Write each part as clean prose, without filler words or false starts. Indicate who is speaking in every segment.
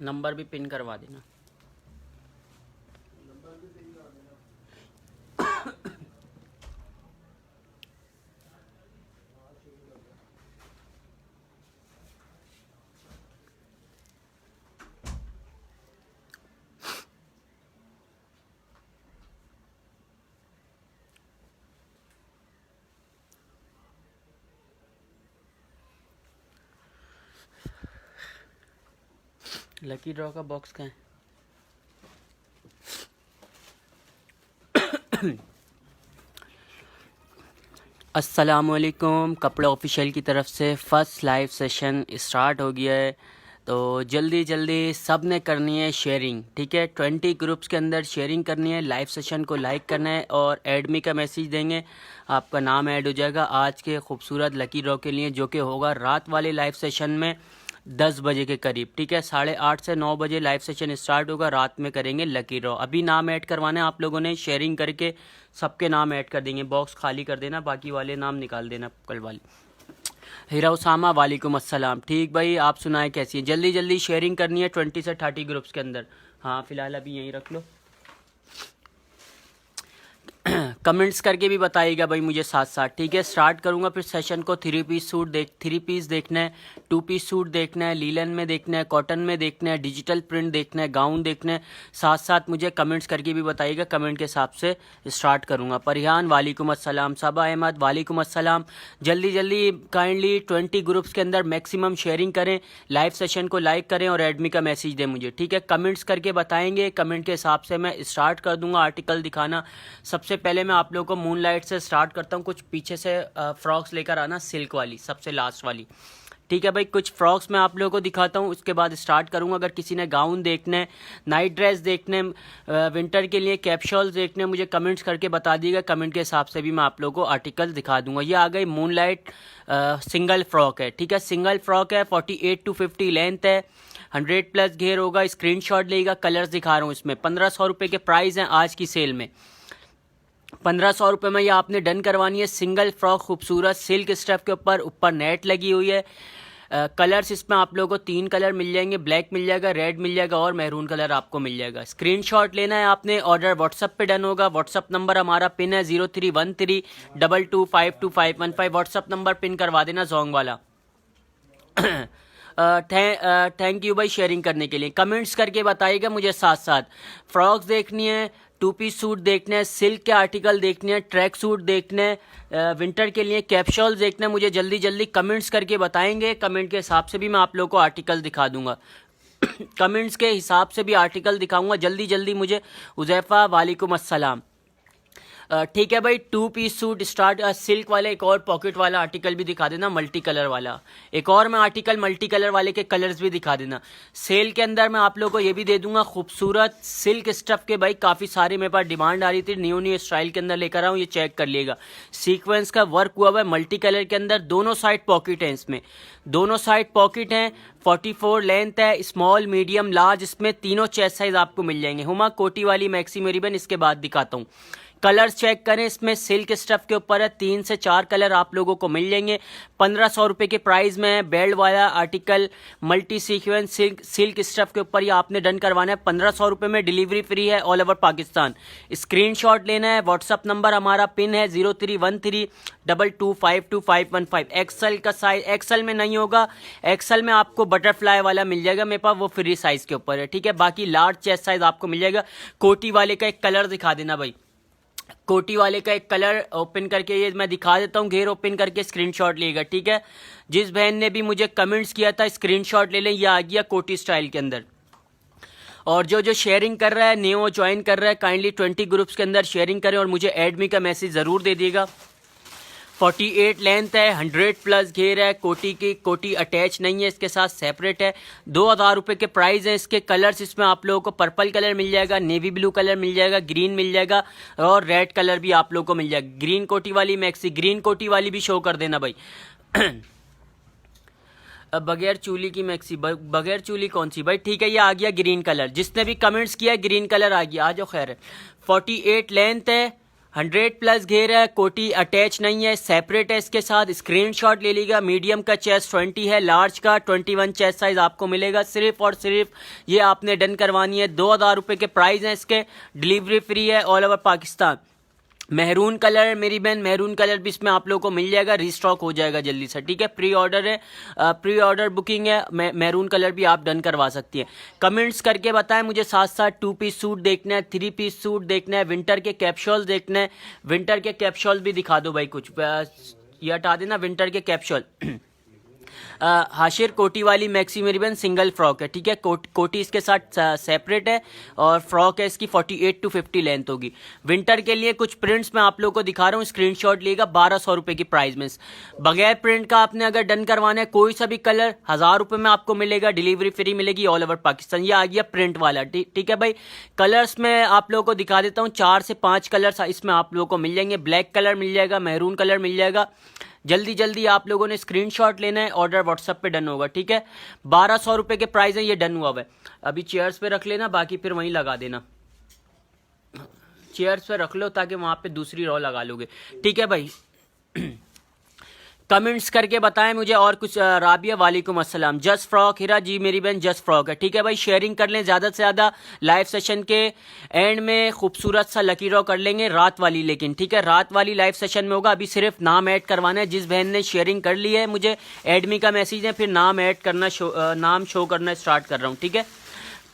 Speaker 1: Number भी pin करवा देना। लकी ड्रॉ का बॉक्स कहाँ है? अस्सलामुअलैकुम, कपड़ा ऑफिशियल की तरफ से फ़र्स्ट लाइव सेशन स्टार्ट हो गया है। तो जल्दी जल्दी सब ने करनी है शेयरिंग, ठीक है। 20 ग्रुप्स के अंदर शेयरिंग करनी है, लाइव सेशन को लाइक करना है और ऐड मी का मैसेज देंगे, आपका नाम ऐड हो जाएगा आज के खूबसूरत लकी ड्रॉ के लिए, जो कि होगा रात वाले लाइव सेशन में 10 बजे के करीब, ठीक है। 8:30 से 9 बजे लाइव सेशन स्टार्ट होगा, रात में करेंगे लकी ड्रॉ। अभी नाम ऐड करवाना है आप लोगों ने, शेयरिंग करके सबके नाम ऐड कर देंगे, बॉक्स खाली कर देना, बाकी वाले नाम निकाल देना कल वाले। हीरा उसामा, वालेकुम अस्सलाम। ठीक भाई, आप सुनाए कैसी है? जल्दी जल्दी शेयरिंग करनी है 20 से 30 ग्रुप्स के अंदर। हाँ फिलहाल अभी यहीं रख लो। कमेंट्स करके भी बताइएगा भाई मुझे साथ साथ, ठीक है। स्टार्ट करूंगा फिर सेशन को। 3 पीस देखना है, 2 पीस सूट देखना है, लीलन में देखना है, कॉटन में देखना है, डिजिटल प्रिंट देखना है, गाउन देखना है। साथ साथ मुझे कमेंट्स करके भी बताइएगा, कमेंट के हिसाब से स्टार्ट करूंगा। परिहान, वालेकुम अस्सलाम। सबा अहमद, वालेकुम अस्सलाम। जल्दी जल्दी काइंडली 20 ग्रुप्स के अंदर मैक्सिमम शेयरिंग करें, लाइव सेशन को लाइक करें और एडमी का मैसेज दें मुझे, ठीक है। कमेंट्स करके बताएंगे, कमेंट के हिसाब से मैं स्टार्ट कर दूंगा आर्टिकल दिखाना। सबसे पहले मैं आप लोगों को मून लाइट से स्टार्ट करता हूँ। कुछ पीछे से फ्रॉक्स लेकर आना, सिल्क वाली सबसे लास्ट वाली, ठीक है भाई। कुछ फ्रॉक्स मैं आप लोगों को दिखाता हूँ, उसके बाद स्टार्ट करूँगा। अगर किसी ने गाउन देखने, नाइट ड्रेस देखने, विंटर के लिए कैप्शॉल्स देखने, मुझे कमेंट्स करके बता दीजिएगा, कमेंट के हिसाब से भी मैं आप लोगों को आर्टिकल दिखा दूंगा। ये आ गई मून लाइट सिंगल फ्रॉक है, ठीक है। सिंगल फ्रॉक है, 48 to 50 लेंथ है, 100+ घेर होगा। स्क्रीनशॉट लेगा। कलर्स दिखा रहा हूँ इसमें। 1500 रुपये के प्राइस हैं आज की सेल में। 1500 रुपये में ये आपने डन करवानी है। सिंगल फ्रॉक, खूबसूरत सिल्क स्टफ के ऊपर नेट लगी हुई है। कलर्स इसमें आप लोगों को 3 कलर मिल जाएंगे, ब्लैक मिल जाएगा, रेड मिल जाएगा और मैरून कलर आपको मिल जाएगा। स्क्रीनशॉट लेना है आपने, ऑर्डर व्हाट्सअप पे डन होगा। व्हाट्सअप नंबर हमारा पिन है 031322522515। व्हाट्सअप नंबर पिन करवा देना जोंग वाला। थैंक यू भाई शेयरिंग करने के लिए। कमेंट्स करके बताइएगा मुझे साथ साथ। फ्रॉक्स देखनी है, 2 पीस सूट देखने हैं, सिल्क के आर्टिकल देखने हैं, ट्रैक सूट देखने हैं, विंटर के लिए कैप्शॉल्स देखने हैं, मुझे जल्दी जल्दी कमेंट्स करके बताएंगे। कमेंट के हिसाब से भी मैं आप लोगों को आर्टिकल दिखा दूंगा। कमेंट्स के हिसाब से भी आर्टिकल दिखाऊंगा जल्दी जल्दी मुझे। उज़ैफा, वालेकुम अस्सलाम। ठीक है भाई, 2 पीस सूट स्टार्ट। सिल्क वाले एक और पॉकेट वाला आर्टिकल भी दिखा देना, मल्टी कलर वाला। एक और मैं आर्टिकल मल्टी कलर वाले के कलर्स भी दिखा देना। सेल के अंदर मैं आप लोगों को ये भी दे दूंगा, खूबसूरत सिल्क स्टफ के भाई काफ़ी सारे मेरे पास डिमांड आ रही थी, न्यू स्टाइल के अंदर लेकर आऊँ। ये चेक कर लिएगा, सीक्वेंस का वर्क हुआ हुआ है मल्टी कलर के अंदर। दोनों साइड पॉकेट हैं इसमें, दोनों साइड पॉकेट हैं। 44 लेंथ है, स्मॉल मीडियम लार्ज, इसमें तीनों चेस्ट साइज आपको मिल जाएंगे। हुमा कोटी वाली मैक्सी मेरी बहन, इसके बाद दिखाता हूँ। कलर्स चेक करें, इसमें सिल्क स्टफ के ऊपर है, 3 से 4 कलर आप लोगों को मिल जाएंगे। 1500 रुपये के प्राइस में है। बेल्ट वाला article multi sequence silk stuff के ऊपर ये आपने डन करवाना है। 1500 रुपये में डिलीवरी फ्री है ऑल ओवर पाकिस्तान। स्क्रीनशॉट लेना है। व्हाट्सअप नंबर हमारा पिन है 031322522515। एक्सल का साइज, एक्सल में नहीं होगा, एक्सल में आपको बटरफ्लाई वाला मिल जाएगा मेरे पास, वो फ्री साइज के ऊपर है, ठीक है। बाकी लार्ज चेस्ट साइज आपको मिल जाएगा। कोटी वाले का एक कलर दिखा देना भाई, कोटी वाले का एक कलर ओपन करके ये मैं दिखा देता हूँ, घेर ओपन करके स्क्रीनशॉट लेगा, ठीक है। जिस बहन ने भी मुझे कमेंट्स किया था स्क्रीनशॉट ले लें, ये आ गया कोटी स्टाइल के अंदर। और जो शेयरिंग कर रहा है, न्यू ज्वाइन कर रहा है, काइंडली 20 ग्रुप्स के अंदर शेयरिंग करें और मुझे एडमी का मैसेज ज़रूर दे दिएगा। 48 लेंथ है, 100+ घेर है। कोटी अटैच नहीं है, इसके साथ सेपरेट है। 2000 रुपये के प्राइस हैं इसके। कलर्स इसमें आप लोगों को पर्पल कलर मिल जाएगा, नेवी ब्लू कलर मिल जाएगा, ग्रीन मिल जाएगा और रेड कलर भी आप लोगों को मिल जाएगा। ग्रीन कोटी वाली मैक्सी, ग्रीन कोटी वाली भी शो कर देना भाई। बगैर चूली की मैक्सी, बगैर चूली कौन सी भाई? ठीक है, ये आ गया ग्रीन कलर। जिसने भी कमेंट्स किया ग्रीन कलर आ गया, आ जाओ खैर है। 48 लेंथ है, 100+ घेर है, कोटी अटैच नहीं है, सेपरेट है इसके साथ। स्क्रीनशॉट ले लीजिएगा। मीडियम का चेस्ट 20 है, लार्ज का 21 चेस्ट साइज आपको मिलेगा। सिर्फ और सिर्फ ये आपने डन करवानी है। 2000 रुपये के प्राइस हैं इसके, डिलीवरी फ्री है all over Pakistan. Maroon colour है मेरी बहन, मेहरून कलर भी इसमें आप लोगों को मिल जाएगा, रीस्टॉक हो जाएगा जल्दी से, ठीक है। प्री ऑर्डर है, प्री ऑर्डर बुकिंग है। मेहरून कलर भी आप डन करवा सकती हैं। कमेंट्स करके बताएं मुझे, साथ साथ 2 पीस सूट देखना है, 3 पीस सूट देखना है, विंटर के कैप्शॉल्स देखना है। विंटर के कैप्शॉल भी दिखा दो भाई कुछ, ये हटा देना विंटर के कैप्शॉल। हाशिर कोटी वाली मैक्सी मेरी बहन सिंगल फ्रॉक है, ठीक है। कोटी इसके साथ सेपरेट है और फ्रॉक है इसकी 48 to 50 लेंथ होगी। विंटर के लिए कुछ प्रिंट्स मैं आप लोगों को दिखा रहा हूँ, स्क्रीनशॉट लिएगा। 1200 रुपये की प्राइस में, बगैर प्रिंट का आपने अगर डन करवाना है कोई सा भी कलर 1000 रुपये में आपको मिलेगा, डिलीवरी फ्री मिलेगी ऑल ओवर पाकिस्तान। ये आ गया प्रिंट वाला, ठीक है भाई। कलर्स में आप लोगों को दिखा देता हूँ, 4 से 5 कलर्स इसमें आप लोगों को मिल जाएंगे। ब्लैक कलर मिल जाएगा, मैरून कलर मिल जाएगा। जल्दी जल्दी आप लोगों ने स्क्रीनशॉट लेना है, ऑर्डर व्हाट्सएप पे डन होगा, ठीक है। 1200 रुपये के प्राइस है, ये डन हुआ है। अभी चेयर्स पे रख लेना, बाकी फिर वहीं लगा देना। चेयर्स पे रख लो ताकि वहाँ पे दूसरी रो लगा लोगे, ठीक है भाई। कमेंट्स करके बताएं मुझे और कुछ। राबिया वालेकुम अस्सलाम। जस्ट फ्रॉक हीरा जी मेरी बहन, जस्ट फ्रॉक है, ठीक है भाई। शेयरिंग कर लें ज़्यादा से ज़्यादा। लाइव सेशन के एंड में खूबसूरत सा लकी ड्रॉ कर लेंगे, रात वाली, लेकिन ठीक है रात वाली लाइव सेशन में होगा। अभी सिर्फ नाम ऐड करवाना है। जिस बहन ने शेयरिंग कर ली है मुझे एडमी का मैसेज है, फिर नाम ऐड करना, नाम शो करना स्टार्ट कर रहा हूँ, ठीक है।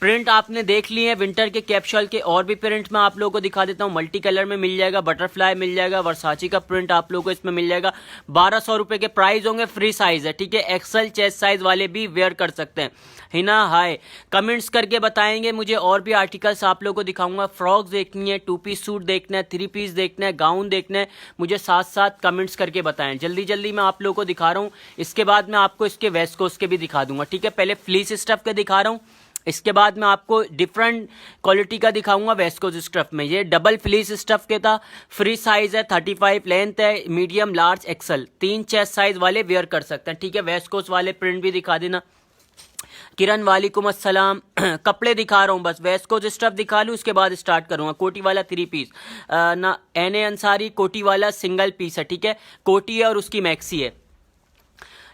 Speaker 1: प्रिंट आपने देख लिए हैं विंटर के कैप्शॉल के, और भी प्रिंट मैं आप लोगों को दिखा देता हूँ। मल्टी कलर में मिल जाएगा, बटरफ्लाई मिल जाएगा, वर्साची का प्रिंट आप लोगों को इसमें मिल जाएगा। 1200 रुपये के प्राइस होंगे, फ्री साइज है, ठीक है। एक्सल चेस्ट साइज वाले भी वेयर कर सकते हैं। हिना हाय, कमेंट्स करके बताएंगे मुझे और भी आर्टिकल्स आप लोगों को दिखाऊंगा। फ्रॉक्स देखनी है, 2 पीस सूट देखना है, 3 पीस देखना है, गाउन देखना है, मुझे साथ साथ कमेंट्स करके बताएं। जल्दी जल्दी मैं आप लोगों को दिखा रहा हूँ। इसके बाद मैं आपको इसके वेस्ट कोस्ट के भी दिखा दूंगा, ठीक है। पहले फ्लीस स्टफ के दिखा रहा हूँ, इसके बाद मैं आपको डिफरेंट क्वालिटी का दिखाऊंगा वेस्कोस स्टफ में। ये डबल फ्लीस स्टफ के था, फ्री साइज है, 35 लेंथ है, medium large XL, 3 chest size वाले वेयर कर सकते हैं, ठीक है। वेस्कोस वाले प्रिंट भी दिखा देना। किरण वालेकुम अस्सलाम। कपड़े दिखा रहा हूँ बस, वेस्कोस स्टफ दिखा लूँ उसके बाद स्टार्ट करूँगा। कोटी वाला 3 पीस ना, एन अंसारी कोटी वाला सिंगल पीस है, ठीक है। कोटी है और उसकी मैक्सी है।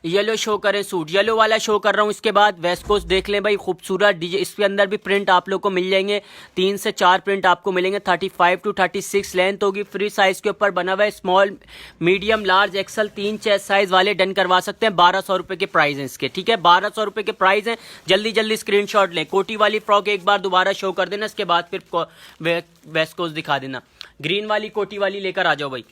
Speaker 1: येलो शो करें सूट, येलो वाला शो कर रहा हूँ। इसके बाद वेस्कोस देख लें भाई, खूबसूरत डीजे। इसके अंदर भी प्रिंट आप लोग को मिल जाएंगे, 3 से 4 प्रिंट आपको मिलेंगे। 35 to 36 लेंथ होगी, फ्री साइज के ऊपर बना हुआ है। Small, medium, large, XL, 3 chest size वाले डन करवा सकते हैं। 1200 रुपये के प्राइस हैं इसके, ठीक है। 1200 रुपये के प्राइस हैं। जल्दी जल्दी स्क्रीनशॉट लें। कोटी वाली फ्रॉक एक बार दोबारा शो कर देना, इसके बाद फिर वेस्कोस दिखा देना। ग्रीन वाली कोटी वाली लेकर आ जाओ भाई।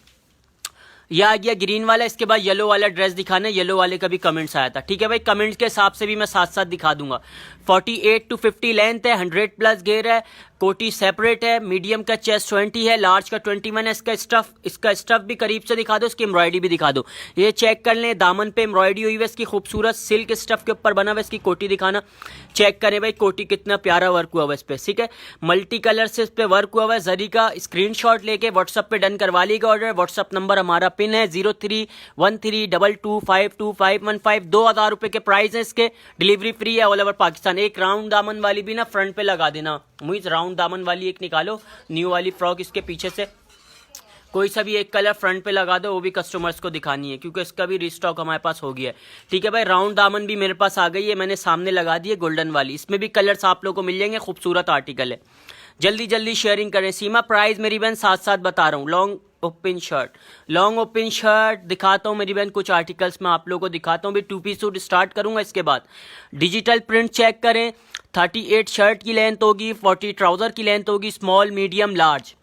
Speaker 1: यह आ गया ग्रीन वाला। इसके बाद येलो वाला ड्रेस दिखाना है, येलो वाले का भी कमेंट्स आया था, ठीक है भाई। कमेंट्स के हिसाब से भी मैं साथ साथ दिखा दूंगा। 48 to 50 लेंथ है, 100+ घेर है, कोटी सेपरेट है, मीडियम का चेस्ट 20 है, लार्ज का 21 है। इसका स्टफ भी करीब से दिखा दो, इसकी एम्ब्रॉयडरी भी दिखा दो। ये चेक कर लें, दामन पे एम्ब्रॉयडरी हुई है इसकी, खूबसूरत सिल्क स्टफ के ऊपर बना हुआ है। इसकी कोटी दिखाना, चेक करें भाई कोटी कितना प्यारा वर्क हुआ हुआ इस पर, ठीक है। मल्टी कलर से इस पर वर्क हुआ हुआ है। जरी का स्क्रीनशॉट लेके व्हाट्सअप पे डन करवा लीजिएगा ऑर्डर। व्हाट्सअप नंबर हमारा पिन है 031322252515। 2000 रुपये के प्राइस है इसके, डिलीवरी फ्री है ऑल ओवर पाकिस्तान। एक राउंड दामन वाली भी ना फ्रंट पे लगा देना, मुझे राउंड दामन वाली एक निकालो, न्यू वाली फ्रॉक इसके पीछे से कोई सा भी एक कलर फ्रंट पे लगा दो, वो भी कस्टमर्स को दिखानी है क्योंकि इसका भी रिस्टॉक हमारे पास हो गया है, ठीक है भाई। राउंड दामन भी मेरे पास आ गई है, मैंने सामने लगा दी है गोल्डन वाली। इसमें भी कलर्स आप लोगों को मिल जाएंगे, खूबसूरत आर्टिकल है। जल्दी जल्दी शेयरिंग करें। सीमा प्राइस मेरी बहन साथ साथ बता रहा हूँ। लॉन्ग ओपन शर्ट दिखाता हूँ मेरी बहन, कुछ आर्टिकल्स मैं आप लोगों को दिखाता हूँ भी। 2 पीस सूट स्टार्ट करूंगा। इसके बाद डिजिटल प्रिंट चेक करें। 38 शर्ट की लेंथ होगी, 40 ट्राउजर की लेंथ होगी, small medium large,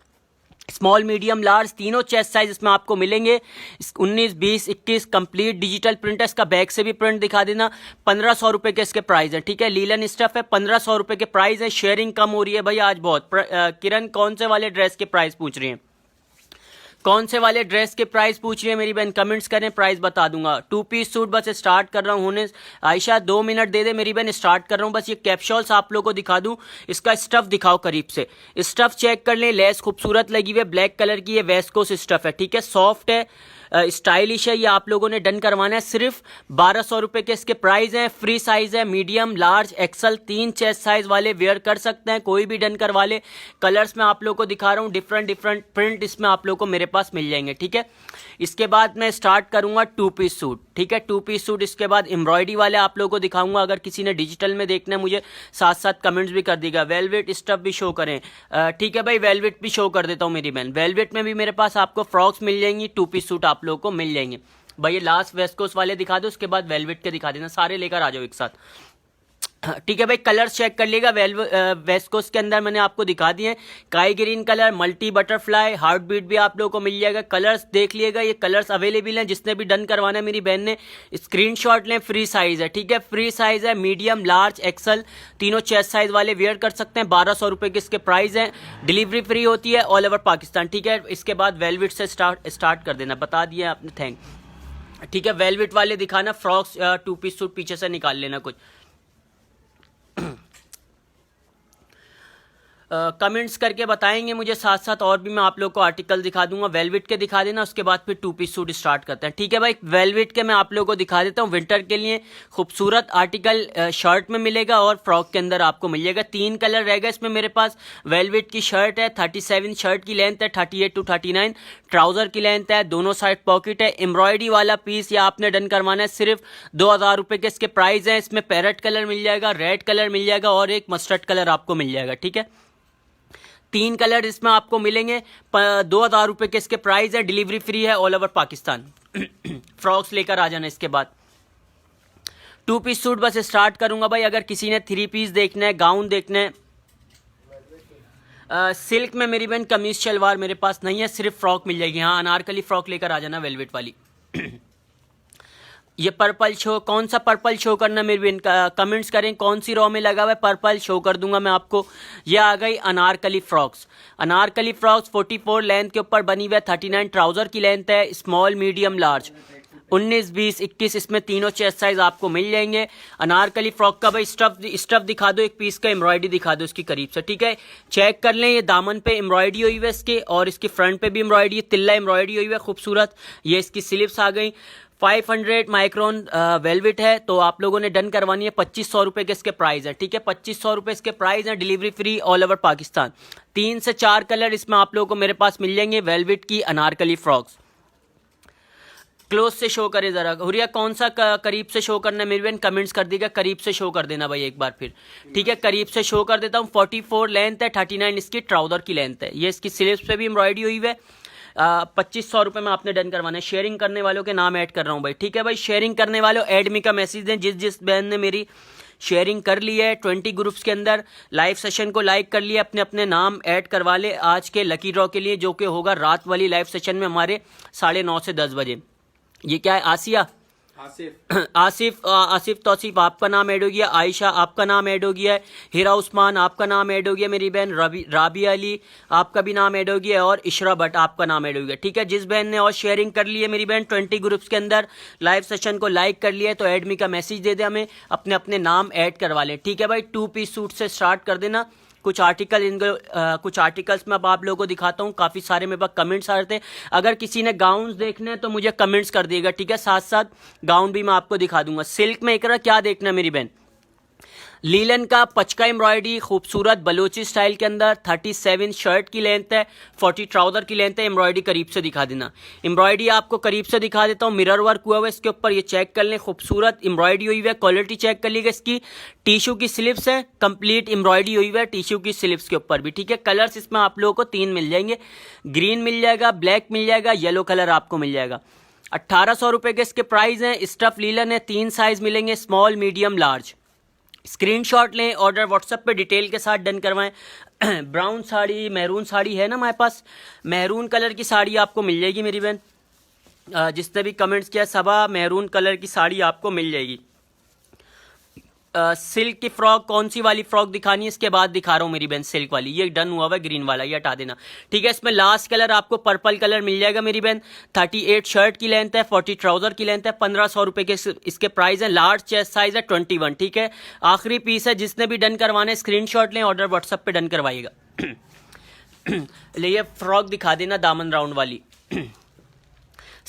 Speaker 1: small medium large तीनों चेस्ट साइज इसमें आपको मिलेंगे। 19, 20, 21 कंप्लीट डिजिटल प्रिंट है। इसका बैक से भी प्रिंट दिखा देना। 1500 रुपये के इसके प्राइस है, ठीक है। लीलन स्टफ है, 1500 रुपये के प्राइस है। शेयरिंग कम हो रही है भाई आज बहुत। किरण कौन से वाले ड्रेस के प्राइस पूछ रही हैं, कौन से वाले ड्रेस के प्राइस पूछ रही है मेरी बहन, कमेंट्स करें, प्राइस बता दूंगा। 2 पीस सूट बस स्टार्ट कर रहा हूँ होने। आयशा 2 मिनट दे दे मेरी बहन, स्टार्ट कर रहा हूँ बस। ये कैप्शॉल्स आप लोगों को दिखा दूं। इसका स्टफ दिखाओ करीब से, स्टफ चेक कर लें। लेस खूबसूरत लगी हुई है, ब्लैक कलर की है, वेस्कोस स्टफ है, ठीक है। सॉफ्ट है, स्टाइलिश है, ये आप लोगों ने डन करवाना है। सिर्फ 1200 रुपये के इसके प्राइस हैं। फ्री साइज है, medium, large, XL, 3 chest size वाले वेयर कर सकते हैं, कोई भी डन करवा ले। कलर्स में आप लोगों को दिखा रहा हूँ, डिफरेंट डिफरेंट प्रिंट इसमें आप लोगों को मेरे पास मिल जाएंगे, ठीक है। इसके बाद मैं स्टार्ट करूंगा 2 पीस सूट, ठीक है, 2 पीस सूट। इसके बाद एम्ब्रॉयडरी वाले आप लोगों को दिखाऊंगा। अगर किसी ने डिजिटल में देखना है मुझे साथ साथ कमेंट्स भी कर देगा। वेलवेट स्टफ भी शो करें, ठीक है भाई, वेलवेट भी शो कर देता हूँ मेरी बहन। वेलवेट में भी मेरे पास आपको फ्रॉक्स मिल जाएंगी, 2 पीस सूट आप लोगों को मिल जाएंगे। भाई ये लास्ट वेस्ट कोस्ट वाले दिखा दो, उसके बाद वेलवेट के दिखा देना, सारे लेकर आ जाओ एक साथ, ठीक है भाई। कलर चेक कर लिएगा। वेस्ट कोस्ट के अंदर मैंने आपको दिखा दिए, काई green colour, multi butterfly, heart beat भी आप लोगों को मिल जाएगा। कलर्स देख लिएगा, ये कलर्स अवेलेबल हैं। जिसने भी डन करवाना है मेरी बहन ने स्क्रीनशॉट लें। फ्री साइज है, ठीक है, फ्री साइज है, मीडियम, लार्ज, एक्सल, तीनों चेस्ट साइज वाले वेयर कर सकते हैं। 1200 रुपये के इसके प्राइस हैं। डिलीवरी फ्री होती है ऑल ओवर पाकिस्तान, ठीक है। इसके बाद वेलवेट से स्टार्ट कर देना, बता दिया आपने, थैंक, ठीक है। वेलवेट वाले दिखाना, फ्रॉक्स 2 पीस सूट पीछे से निकाल लेना कुछ। कमेंट्स करके बताएंगे मुझे साथ साथ, और भी मैं आप लोग को आर्टिकल दिखा दूंगा। वेलवेट के दिखा देना, उसके बाद फिर 2 पीस सूट स्टार्ट करते हैं, ठीक है भाई। वेलवेट के मैं आप लोगों को दिखा देता हूँ। विंटर के लिए खूबसूरत आर्टिकल शर्ट में मिलेगा और फ्रॉक के अंदर आपको मिल जाएगा। 3 कलर रहेगा इसमें मेरे पास। वेलवेट की शर्ट है, 37 शर्ट की लेंथ है, 38 to 39 ट्राउजर की लेंथ है, दोनों साइड पॉकेट है। एम्ब्रॉयडरी वाला पीस या आपने डन करवाना है, सिर्फ 2000 रुपये के इसके प्राइस हैं। इसमें पैरेट कलर मिल जाएगा, रेड कलर मिल जाएगा और एक मस्टर्ड कलर आपको मिल जाएगा, ठीक है। 3 कलर इसमें आपको मिलेंगे। 2000 रुपये के इसके प्राइस है। डिलीवरी फ्री है ऑल ओवर पाकिस्तान। फ्रॉक्स लेकर आ जाना। इसके बाद 2 पीस सूट बस स्टार्ट करूंगा भाई। अगर किसी ने 3 पीस देखना है, गाउन देखना है, सिल्क में मेरी बहन कमीज शलवार मेरे पास नहीं है, सिर्फ फ्रॉक मिल जाएगी। हाँ, अनारकली फ्रॉक लेकर आ जाना, वेलवेट वाली। ये पर्पल शो, कौन सा पर्पल शो करना मेरी बहन, कमेंट्स करें कौन सी रॉ में लगा हुआ है, पर्पल शो कर दूंगा मैं आपको। ये आ गई Anarkali frocks. Anarkali frocks 44 length के ऊपर बनी हुई है, 39 ट्राउजर की लेंथ है, स्मॉल, मीडियम, लार्ज, 19, 20, 21 इसमें तीनों चेस्ट साइज आपको मिल जाएंगे। अनारकली फ्रॉक का भाई स्टफ दिखा दो, एक पीस का एम्ब्रॉयडरी दिखा दो इसकी करीब से, ठीक है। चेक कर लें, ये दामन पे एम्ब्रॉयडरी हुई है इसके, और इसकी फ्रंट पे भी एम्ब्रॉयडरी, तिल्ला एम्ब्रॉयडरी हुई है खूबसूरत। ये इसकी स्लीव्स आ गई। 500 माइक्रोन वेलवेट है, तो आप लोगों ने डन करवानी है। 2500 रुपये के इसके प्राइस है, ठीक है। 2500 रुपये इसके प्राइस है। Delivery free all over Pakistan. 3 से 4 कलर इसमें आप लोगों को मेरे पास मिल जाएंगे वेलवेट की अनारकली फ्रॉक्स। क्लोज से शो करे जरा, हुरिया कौन सा करीब से शो करना है मेरी बहन, कमेंट्स कर दीजिएगा। करीब से शो कर देना भाई एक बार फिर, ठीक है। करीब से शो कर देता हूँ। 44 लेंथ है, 39 इसकी ट्राउजर की लेंथ है। ये इसकी स्लीव्स पे भी एम्ब्रॉयडरी हुई है। 2500 रुपये में आपने डन करवाना है। शेयरिंग करने वालों के नाम ऐड कर रहा हूँ भाई, ठीक है भाई। शेयरिंग करने वालों ऐड मी का मैसेज दें। जिस बहन ने मेरी शेयरिंग कर ली है 20 ग्रुप्स के अंदर, लाइव सेशन को लाइक कर लिया, अपने अपने नाम ऐड करवा ले आज के लकी ड्रॉ के लिए, जो कि होगा रात वाली लाइव सेशन में हमारे 9:30 से 10 बजे। ये क्या है, आसिया, आसिफ तौसीफ आपका नाम ऐड हो गया, आयशा आपका नाम ऐड हो गया है, हीरा उस्मान आपका नाम ऐड हो गया, मेरी बहन राबिया अली आपका भी नाम ऐड हो गया, और इशरा भट्ट आपका नाम ऐड हो गया, ठीक है। जिस बहन ने और शेयरिंग कर ली है मेरी बहन 20 ग्रुप्स के अंदर, लाइव सेशन को लाइक कर लिया है, तो ऐड मी का मैसेज दे दे, हमें अपने अपने नाम ऐड करवा लें, ठीक है भाई। 2 पीस सूट से स्टार्ट कर देना। कुछ आर्टिकल्स में अब आप लोगों को दिखाता हूँ। काफ़ी सारे मेरे पास कमेंट्स आ रहे थे। अगर किसी ने गाउन्स देखने हैं तो मुझे कमेंट्स कर दिएगा, ठीक है। साथ साथ गाउन भी मैं आपको दिखा दूंगा। सिल्क में इकरा क्या देखना है मेरी बहन, लीलन का पचका एम्ब्रॉयडरी खूबसूरत बलोची स्टाइल के अंदर, 37 शर्ट की लेंथ है, 40 ट्राउजर की लेंथ है। एम्ब्रॉयडरी करीब से दिखा देना। एम्ब्रॉयडरी आपको करीब से दिखा देता हूँ। मिरर वर्क हुआ हुआ है इसके ऊपर, ये चेक कर लें, खूबसूरत एम्ब्रॉयडरी हुई है। क्वालिटी चेक कर लीजिएगा इसकी। टिश्यू की स्लिप्स है, कंप्लीट एम्ब्रॉयडरी हुई है टिश्यू की स्लिप्स के ऊपर भी, ठीक है। कलर्स इसमें आप लोगों को 3 मिल जाएंगे। ग्रीन मिल जाएगा, ब्लैक मिल जाएगा, येलो कलर आपको मिल जाएगा। 1800 रुपये के इसके प्राइस हैं। स्टफ लीलन है, 3 साइज मिलेंगे, स्मॉल, मीडियम, लार्ज। स्क्रीनशॉट लें, ऑर्डर व्हाट्सएप पे डिटेल के साथ डन करवाएं। ब्राउन साड़ी, मैरून साड़ी है ना हमारे पास, मैरून कलर की साड़ी आपको मिल जाएगी मेरी बहन। जिसने भी कमेंट्स किया सबा, मैरून कलर की साड़ी आपको मिल जाएगी। सिल्क की फ्रॉक, कौन सी वाली फ्रॉक दिखानी है इसके बाद दिखा रहा हूँ मेरी बहन। सिल्क वाली ये डन हुआ हुआ है, ग्रीन वाला ये हटा देना, ठीक है। इसमें लास्ट कलर आपको पर्पल कलर मिल जाएगा मेरी बहन। 38 शर्ट की लेंथ है, 40 ट्राउजर की लेंथ है। 1500 रुपये के इसके प्राइस है। लार्ज चेस्ट साइज है 21, ठीक है। आखिरी पीस है। जिसने भी डन करवाना है स्क्रीनशॉट लें, ऑर्डर व्हाट्सएप पे डन करवाइएगा। ले ये फ्रॉक दिखा देना, दामन राउंड वाली।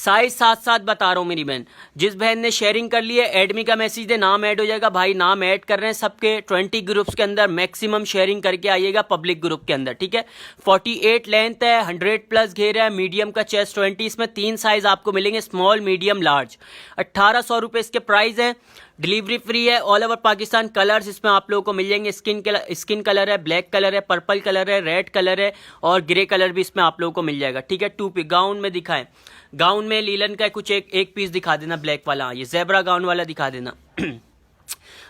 Speaker 1: साइज साथ साथ बता रहा हूँ मेरी बहन। जिस बहन ने शेयरिंग कर ली है एडमी का मैसेज दे, नाम ऐड हो जाएगा। भाई नाम ऐड कर रहे हैं सबके 20 ग्रुप्स के अंदर, मैक्सिमम शेयरिंग करके आइएगा पब्लिक ग्रुप के अंदर, ठीक है। 48 लेंथ है, 100+ घेरा है, मीडियम का चेस्ट 20। इसमें 3 साइज आपको मिलेंगे, स्मॉल मीडियम लार्ज। 1800 रुपये इसके प्राइस है। डिलीवरी फ्री है ऑल ओवर पाकिस्तान। कलर्स इसमें आप लोगों को मिल जाएंगे, स्किन कलर है, ब्लैक कलर है, पर्पल कलर है, रेड कलर है और ग्रे कलर भी इसमें आप लोगों को मिल जाएगा, ठीक है। 2 पीस गाउन में दिखाएं, गाउन में लीलन का कुछ एक पीस दिखा देना ब्लैक वाला, ये ज़ेब्रा गाउन वाला दिखा देना।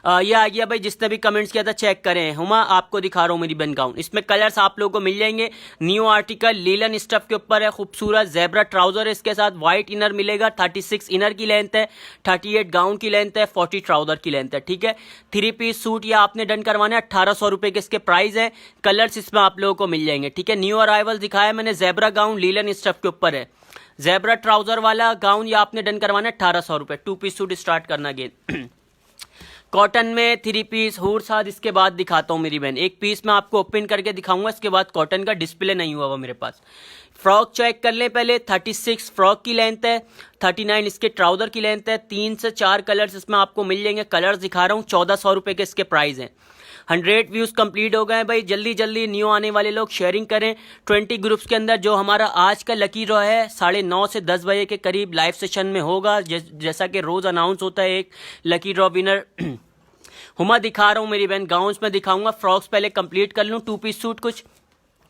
Speaker 1: ये आ गया भाई, जिसने भी कमेंट्स किया था चेक करें। हुमा आपको दिखा रहा हूँ मेरी बहन गाउन, इसमें कलर्स आप लोगों को मिल जाएंगे। न्यू आर्टिकल लीलन स्टफ के ऊपर है, खूबसूरत ज़ेब्रा ट्राउजर है, इसके साथ वाइट इनर मिलेगा। 36 इनर की लेंथ है, 38 गाउन की लेंथ है, 40 ट्राउजर की लेंथ है, ठीक है। 3 पीस सूट ये आपने डन करवाना है। 1800 रुपये के इसके प्राइस है। कलर्स इसमें आप लोगों को मिल जाएंगे, ठीक है। न्यू अराइवल दिखाया मैंने, ज़ेब्रा गाउन लीलन स्टफ के ऊपर है, ज़ेब्रा ट्राउजर वाला गाउन ये आपने डन करवाना है 1800 रुपये। 2 पीस सूट स्टार्ट करना अगेन। कॉटन में 3 पीस हूर साथ इसके बाद दिखाता हूँ मेरी बहन। एक पीस मैं आपको ओपन करके दिखाऊंगा, इसके बाद कॉटन का डिस्प्ले नहीं हुआ मेरे पास। फ्रॉक चेक कर लें पहले। 36 फ्रॉक की लेंथ है, 39 इसके ट्राउजर की लेंथ है। 3 से 4 कलर्स इसमें आपको मिल जाएंगे। कलर्स दिखा रहा हूँ, 1400 रुपये के इसके प्राइस हैं। 100 व्यूज़ कंप्लीट हो गए हैं भाई। जल्दी जल्दी न्यू आने वाले लोग शेयरिंग करें 20 ग्रुप्स के अंदर। जो हमारा आज का लकी ड्रॉ है 9:30 से 10 बजे के करीब लाइव सेशन में होगा, जैसा कि रोज़ अनाउंस होता है एक लकी ड्रॉ विनर। हुमा दिखा रहा हूँ मेरी बहन, गाउन्स में दिखाऊंगा। फ्रॉक्स पहले कंप्लीट कर लूँ। 2 पीस सूट कुछ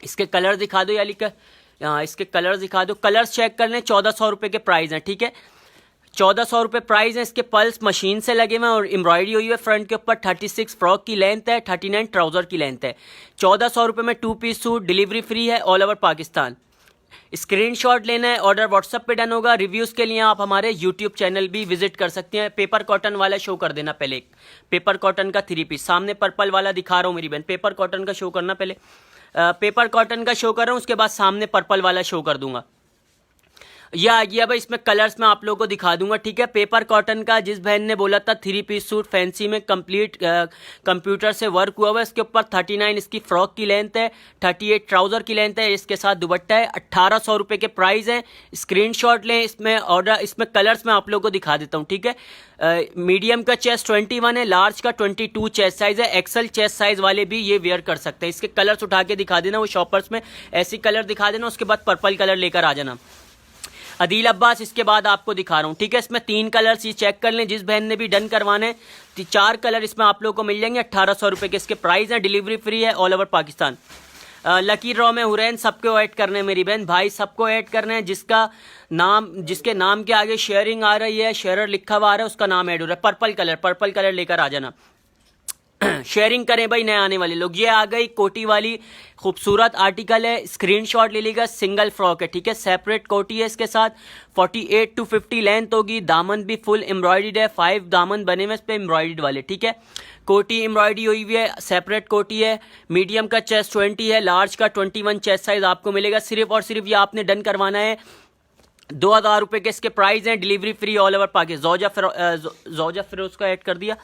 Speaker 1: इसके कलर दिखा दो, याली का इसके कलर दिखा दो। कलर्स चेक कर लें। 1400 रुपये के प्राइस हैं, ठीक है। 1400 रुपये प्राइस है। इसके पल्स मशीन से लगे हुए और एम्ब्रॉयडरी हुई है फ्रंट के ऊपर। 36 फ्रॉक की लेंथ है, 39 ट्राउजर की लेंथ है। 1400 रुपये में 2 पीस सूट, डिलीवरी फ्री है ऑल ओवर पाकिस्तान। स्क्रीनशॉट लेना है, ऑर्डर व्हाट्सएप पे डन होगा। रिव्यूज़ के लिए आप हमारे यूट्यूब चैनल भी विजिट कर सकते हैं। पेपर कॉटन वाला शो कर देना पहले, एक पेपर कॉटन का 3 पीस। सामने पर्पल वाला दिखा रहा हूँ मेरी बहन, पेपर कॉटन का शो करना पहले। पेपर कॉटन का शो कर रहा हूँ, उसके बाद सामने पर्पल वाला शो कर दूंगा। यह आ गया भाई, इसमें कलर्स मैं आप लोगों को दिखा दूंगा, ठीक है। पेपर कॉटन का जिस बहन ने बोला था 3 पीस सूट फैंसी में कंप्लीट कंप्यूटर से वर्क हुआ हुआ है। इसके ऊपर 39 इसकी फ्रॉक की लेंथ है, 38 ट्राउजर की लेंथ है, इसके साथ दुपट्टा है। 1800 रुपये के प्राइस है। स्क्रीनशॉट लें। इसमें ऑर्डर, इसमें कलर्स मैं आप लोगों को दिखा देता हूँ, ठीक है। मीडियम का चेस्ट 21 है, लार्ज का 22 चेस्ट साइज है। एक्सल चेस्ट साइज वाले भी ये वेयर कर सकते हैं। इसके कलर्स उठा के दिखा देना, वो शॉपर्स में ऐसी कलर दिखा देना, उसके बाद पर्पल कलर लेकर आ जाना। अदील अब्बास इसके बाद आपको दिखा रहा हूँ, ठीक है। इसमें 3 कलर्स ये चेक कर लें, जिस बहन ने भी डन करवाने हैं। 4 कलर इसमें आप लोगों को मिल जाएंगे। 1800 रुपये के इसके प्राइस हैं। डिलीवरी फ्री है all over Pakistan. Lucky draw में हुरैन सबको ऐड करने हैं मेरी बहन, भाई सबको ऐड करने हैं। जिसके नाम के आगे शेयरिंग आ रही है, शेयरर लिखा हुआ आ रहा है, उसका नाम ऐड हो रहा है। पर्पल कलर लेकर आ जाना। शेयरिंग करें भाई नए आने वाले लोग। ये आ गई कोटी वाली खूबसूरत आर्टिकल है, स्क्रीनशॉट ले लीजिएगा। सिंगल फ्रॉक है, ठीक है। सेपरेट कोटी है, इसके साथ 48 to 50 लेंथ होगी। दामन भी फुल एम्ब्रॉयडर्ड है, 5 दामन बने हुए इस पे एम्ब्रॉयडर्ड वाले, ठीक है। कोटी एम्ब्रॉयडरी हुई हुई है, सेपरेट कोटी है। मीडियम का चेस्ट 20 है, लार्ज का 21 चेस्ट साइज आपको मिलेगा। सिर्फ और सिर्फ ये आपने डन करवाना है। 2000 रुपये के इसके प्राइस हैं। Delivery free all over Pakistan. जोजा फिरोज का ऐड कर दिया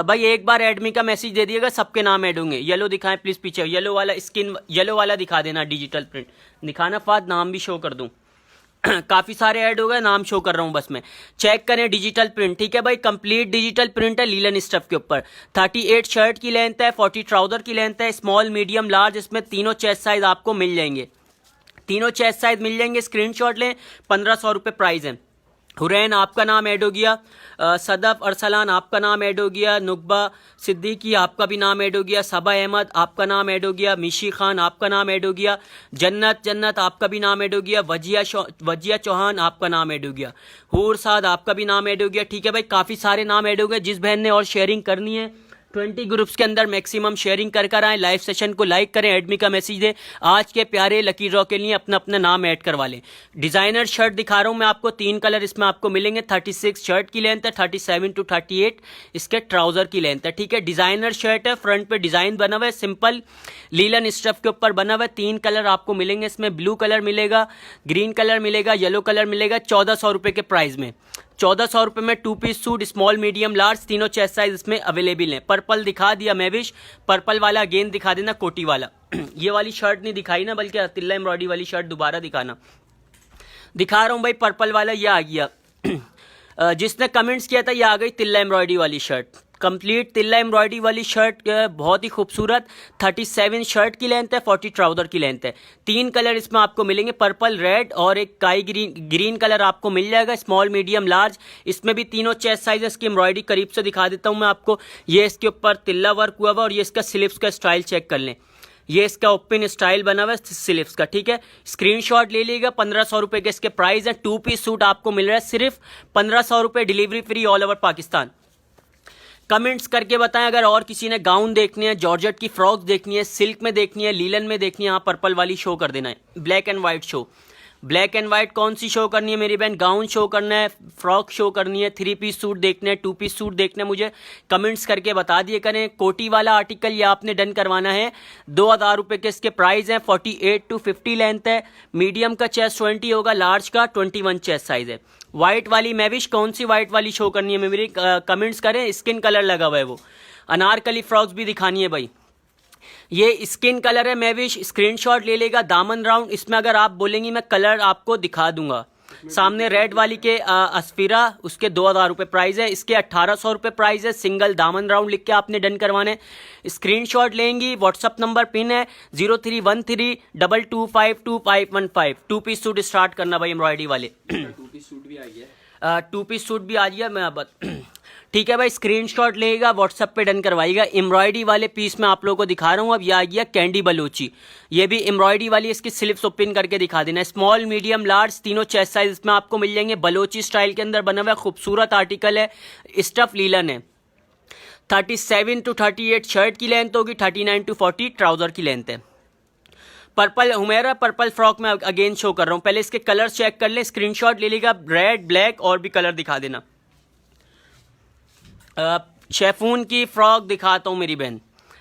Speaker 1: भाई। एक बार एडमी का मैसेज दे दिएगा, सबके नाम ऐड होंगे। येलो दिखाएं प्लीज़, पीछे येलो वाला स्किन येलो वाला दिखा देना। डिजिटल प्रिंट दिखाना, फाद नाम भी शो कर दूं। काफ़ी सारे ऐड हो गए, नाम शो कर रहा हूं बस मैं। चेक करें डिजिटल प्रिंट, ठीक है भाई। कंप्लीट डिजिटल प्रिंट है लीलन स्टफ के ऊपर। 38 शर्ट की लेंथ है, 40 ट्राउजर की लेंथ है। स्मॉल मीडियम लार्ज इसमें तीनों चेस्ट साइज आपको मिल जाएंगे। तीनों चेस्ट साइज मिल जाएंगे। स्क्रीनशॉट लें। 1500 रुपये प्राइस है। हुरैन आपका नाम ऐड हो गया। सदफ अरसलान आपका नाम ऐड हो गया। नुकबा सिद्दीकी आपका भी नाम ऐड हो गया। सबा अहमद आपका नाम ऐड हो गया। मिशी खान आपका नाम ऐड हो गया। जन्नत आपका भी नाम ऐड हो गया। वजिया चौहान आपका नाम ऐड हो गया। हूर साद आपका भी नाम ऐड हो गया, ठीक है भाई। काफ़ी सारे नाम ऐड हो गए। जिस बहन ने और शेयरिंग करनी है 20 ग्रुप्स के अंदर मैक्सिमम शेयरिंग कर आएँ। लाइव सेशन को लाइक करें, एडमी का मैसेज दें। आज के प्यारे लकी ड्रॉ के लिए अपना अपना नाम ऐड करवा लें। डिज़ाइनर शर्ट दिखा रहा हूँ मैं आपको। 3 कलर इसमें आपको मिलेंगे। 36 शर्ट की लेंथ है, 37 to 38 इसके ट्राउजर की लेंथ है, ठीक है। डिज़ाइनर शर्ट है, फ्रंट पे डिज़ाइन बना हुआ है, सिंपल लीलन स्टफ के ऊपर बना हुआ है। 3 कलर आपको मिलेंगे इसमें। ब्लू कलर मिलेगा, ग्रीन कलर मिलेगा, येलो कलर मिलेगा। 1400 रुपये के प्राइस में। 1400 रुपये में 2 piece suit, small medium large तीनों चेस्ट साइज इसमें अवेलेबल हैं। पर्पल दिखा दिया मैविश, पर्पल वाला अगेन दिखा देना, कोटी वाला। ये वाली शर्ट नहीं दिखाई ना, बल्कि तिल्ला एम्ब्रॉयडरी वाली शर्ट दोबारा दिखाना। दिखा रहा हूँ भाई पर्पल वाला, ये आ गया। जिसने कमेंट्स किया था ये आ गई तिल्ला एम्ब्रॉयडरी वाली शर्ट, कंप्लीट तिल्ला एम्ब्रॉयडरी वाली शर्ट, बहुत ही खूबसूरत। 37 शर्ट की लेंथ है, 40 ट्राउज़र की लेंथ है। 3 कलर इसमें आपको मिलेंगे, पर्पल, रेड और एक काई ग्रीन कलर आपको मिल जाएगा, स्मॉल मीडियम लार्ज। इसमें भी तीनों चेस्ट साइज की एम्ब्रॉयडरी करीब से दिखा देता हूँ मैं आपको। ये इसके ऊपर तिल्ला वर्क हुआ हुआ और ये इसका स्लीव्स का स्टाइल चेक कर लें, ये इसका ओपन स्टाइल बना हुआ है स्लीव्स का, ठीक है। स्क्रीनशॉट ले लीजिएगा। 1500 रुपये के इसके प्राइस हैं। 2 पीस सूट आपको मिल रहा है सिर्फ 1500 रुपये, delivery free all over Pakistan. Comments करके बताएं अगर और किसी ने गाउन देखनी है, जॉर्जेट की फ्रॉक देखनी है, सिल्क में देखनी है, लीलन में देखनी है, यहाँ पर्पल वाली शो कर देना है। Black and white show, black and white कौन सी शो करनी है मेरी बहन? गाउन शो करना है, फ्रॉक शो करनी है, 3 पीस सूट देखने हैं, 2 पीस सूट देखने हैं, मुझे कमेंट्स करके बता दिए करें। कोटी वाला आर्टिकल ये आपने डन करवाना है। 2000 रुपये के इसके प्राइस हैं। 48 to 50 लेंथ है, मीडियम का चेस्ट 20 होगा, लार्ज का 21 चेस्ट साइज है। वाइट वाली मैविश, कौन सी वाइट वाली शो करनी है मेरी? कमेंट्स करें। स्किन कलर लगा हुआ है वो। अनारकली फ्रॉक्स भी दिखानी है भाई, ये स्किन कलर है मैविश, स्क्रीनशॉट ले लेगा। दामन राउंड, इसमें अगर आप बोलेंगी मैं कलर आपको दिखा दूंगा। सामने रेड वाली के अस्फिरा, उसके 2000 रुपये प्राइस है, इसके 1800 रुपये प्राइस है। सिंगल दामन राउंड लिख के आपने डन करवाने। स्क्रीनशॉट लेंगी, व्हाट्सअप नंबर पिन है 031322525515। 2 पीस सूट स्टार्ट करना भाई एम्ब्रॉयडरी वाले।
Speaker 2: 2 पीस सूट भी आ गया,
Speaker 1: 2 पीस सूट भी आ गया। मैं अब ठीक है भाई, स्क्रीनशॉट लेगा, व्हाट्सएप पे डन करवाइएगा। एम्ब्रॉयडरी वाले पीस में आप लोगों को दिखा रहा हूँ। अब ये आ गया कैंडी बलोची, ये भी एम्ब्रॉयडरी वाली, इसकी स्लिप्स ओपन करके दिखा देना। स्मॉल मीडियम लार्ज तीनों चेस्ट साइज इसमें आपको मिल जाएंगे। बलोची स्टाइल के अंदर बना हुआ खूबसूरत आर्टिकल है, स्टफ लीलन है। 37 to 38 शर्ट की लेंथ होगी, 39 to 40 ट्राउजर की लेंथ है। पर्पल हुमेरा पर्पल फ्रॉक में अगेन शो कर रहा हूँ, पहले इसके कलर चेक कर ले। स्क्रीनशॉट ले लेगा, रेड, ब्लैक और भी कलर दिखा देना। शेफून की फ्रॉक दिखाता हूँ मेरी बहन।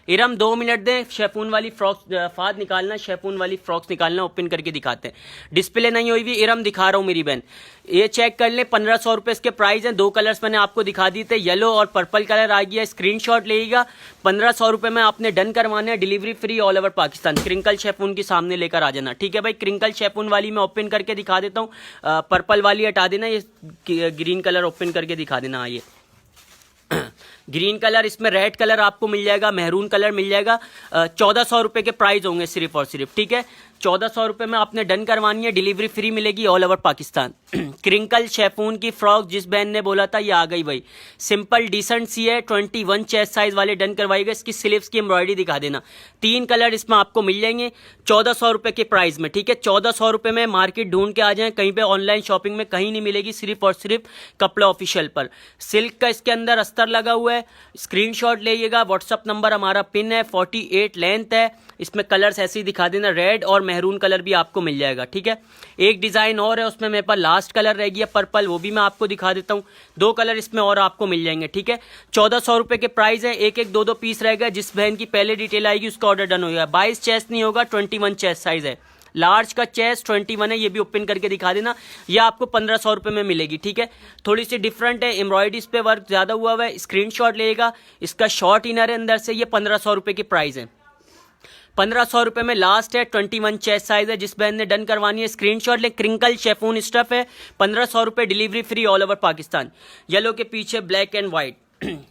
Speaker 1: इरम 2 मिनट दें, शेफून वाली फ्रॉक फाद निकालना, शेफून वाली फ्रॉक्स निकालना, ओपन करके दिखाते हैं। डिस्प्ले नहीं हुई भी, इरम दिखा रहा हूँ मेरी बहन। ये चेक कर ले, 1500 रुपये इसके प्राइस हैं। 2 कलर्स मैंने आपको दिखा दिए थे, येलो और पर्पल कलर आ गया। स्क्रीनशॉट लेगा, 1500 रुपये में आपने डन करवाना है, delivery free all over Pakistan. Crinkle chiffon के सामने लेकर आ जाना, ठीक है भाई। क्रिंकल शेफून वाली मैं ओपन करके दिखा देता हूँ, पर्पल वाली हटा देना, ये ग्रीन कलर ओपन करके दिखा देना। हाँ, ये ग्रीन कलर, इसमें रेड कलर आपको मिल जाएगा, मेहरून कलर मिल जाएगा। 1400 रुपये के प्राइस होंगे सिर्फ और सिर्फ, ठीक है। 1400 रुपये में आपने डन करवानी है, डिलीवरी फ्री मिलेगी all over Pakistan. Crinkle chiffon की फ्रॉक जिस बहन ने बोला था ये आ गई भाई, सिंपल डिसेंट सी है। 21 चेस्ट साइज वाले डन करवाइएगा। इसकी स्लीव्स की एम्ब्रॉयडरी दिखा देना। 3 कलर इसमें आपको मिल जाएंगे 1400 रुपये के प्राइस में, ठीक है। 1400 रुपये में मार्केट ढूंढ के आ जाएं, कहीं पे ऑनलाइन शॉपिंग में कहीं नहीं मिलेगी, सिर्फ और सिर्फ कपड़ा ऑफिशियल पर। सिल्क का इसके अंदर अस्तर लगा हुआ है। स्क्रीनशॉट लीजिएगा, व्हाट्सअप नंबर हमारा पिन है। 48 लेंथ है, इसमें कलर्स ऐसे ही दिखा देना, रेड और मेहरून कलर भी आपको मिल जाएगा, ठीक है। एक डिज़ाइन और है, उसमें मेरे पास लास्ट कलर रह गया पर्पल, वो भी मैं आपको दिखा देता हूँ। 2 कलर इसमें और आपको मिल जाएंगे, ठीक है। 1400 रुपये के प्राइस है। एक 2 पीस रहेगा, जिस बहन की पहले डिटेल आएगी उसका ऑर्डर डन होगा। 22 चेस्ट नहीं होगा, 21 चेस्ट साइज है। लार्ज का चेस्ट 21 है, ये भी ओपन करके दिखा देना। ये आपको 1500 रुपये में मिलेगी, ठीक है। थोड़ी सी डिफरेंट है, एम्ब्रॉयडरीज पे वर्क ज़्यादा हुआ हुआ है। स्क्रीनशॉट लेगा, इसका शॉर्ट इनर है अंदर से। ये 1500 रुपये की प्राइस है। 1500 रुपये में लास्ट है। 21 चेस्ट साइज है, जिस बहन ने डन करवानी है स्क्रीनशॉट ले। क्रिंकल शेफून स्टफ है, 1500 रुपये, delivery free all over Pakistan. Yellow के पीछे ब्लैक एंड वाइट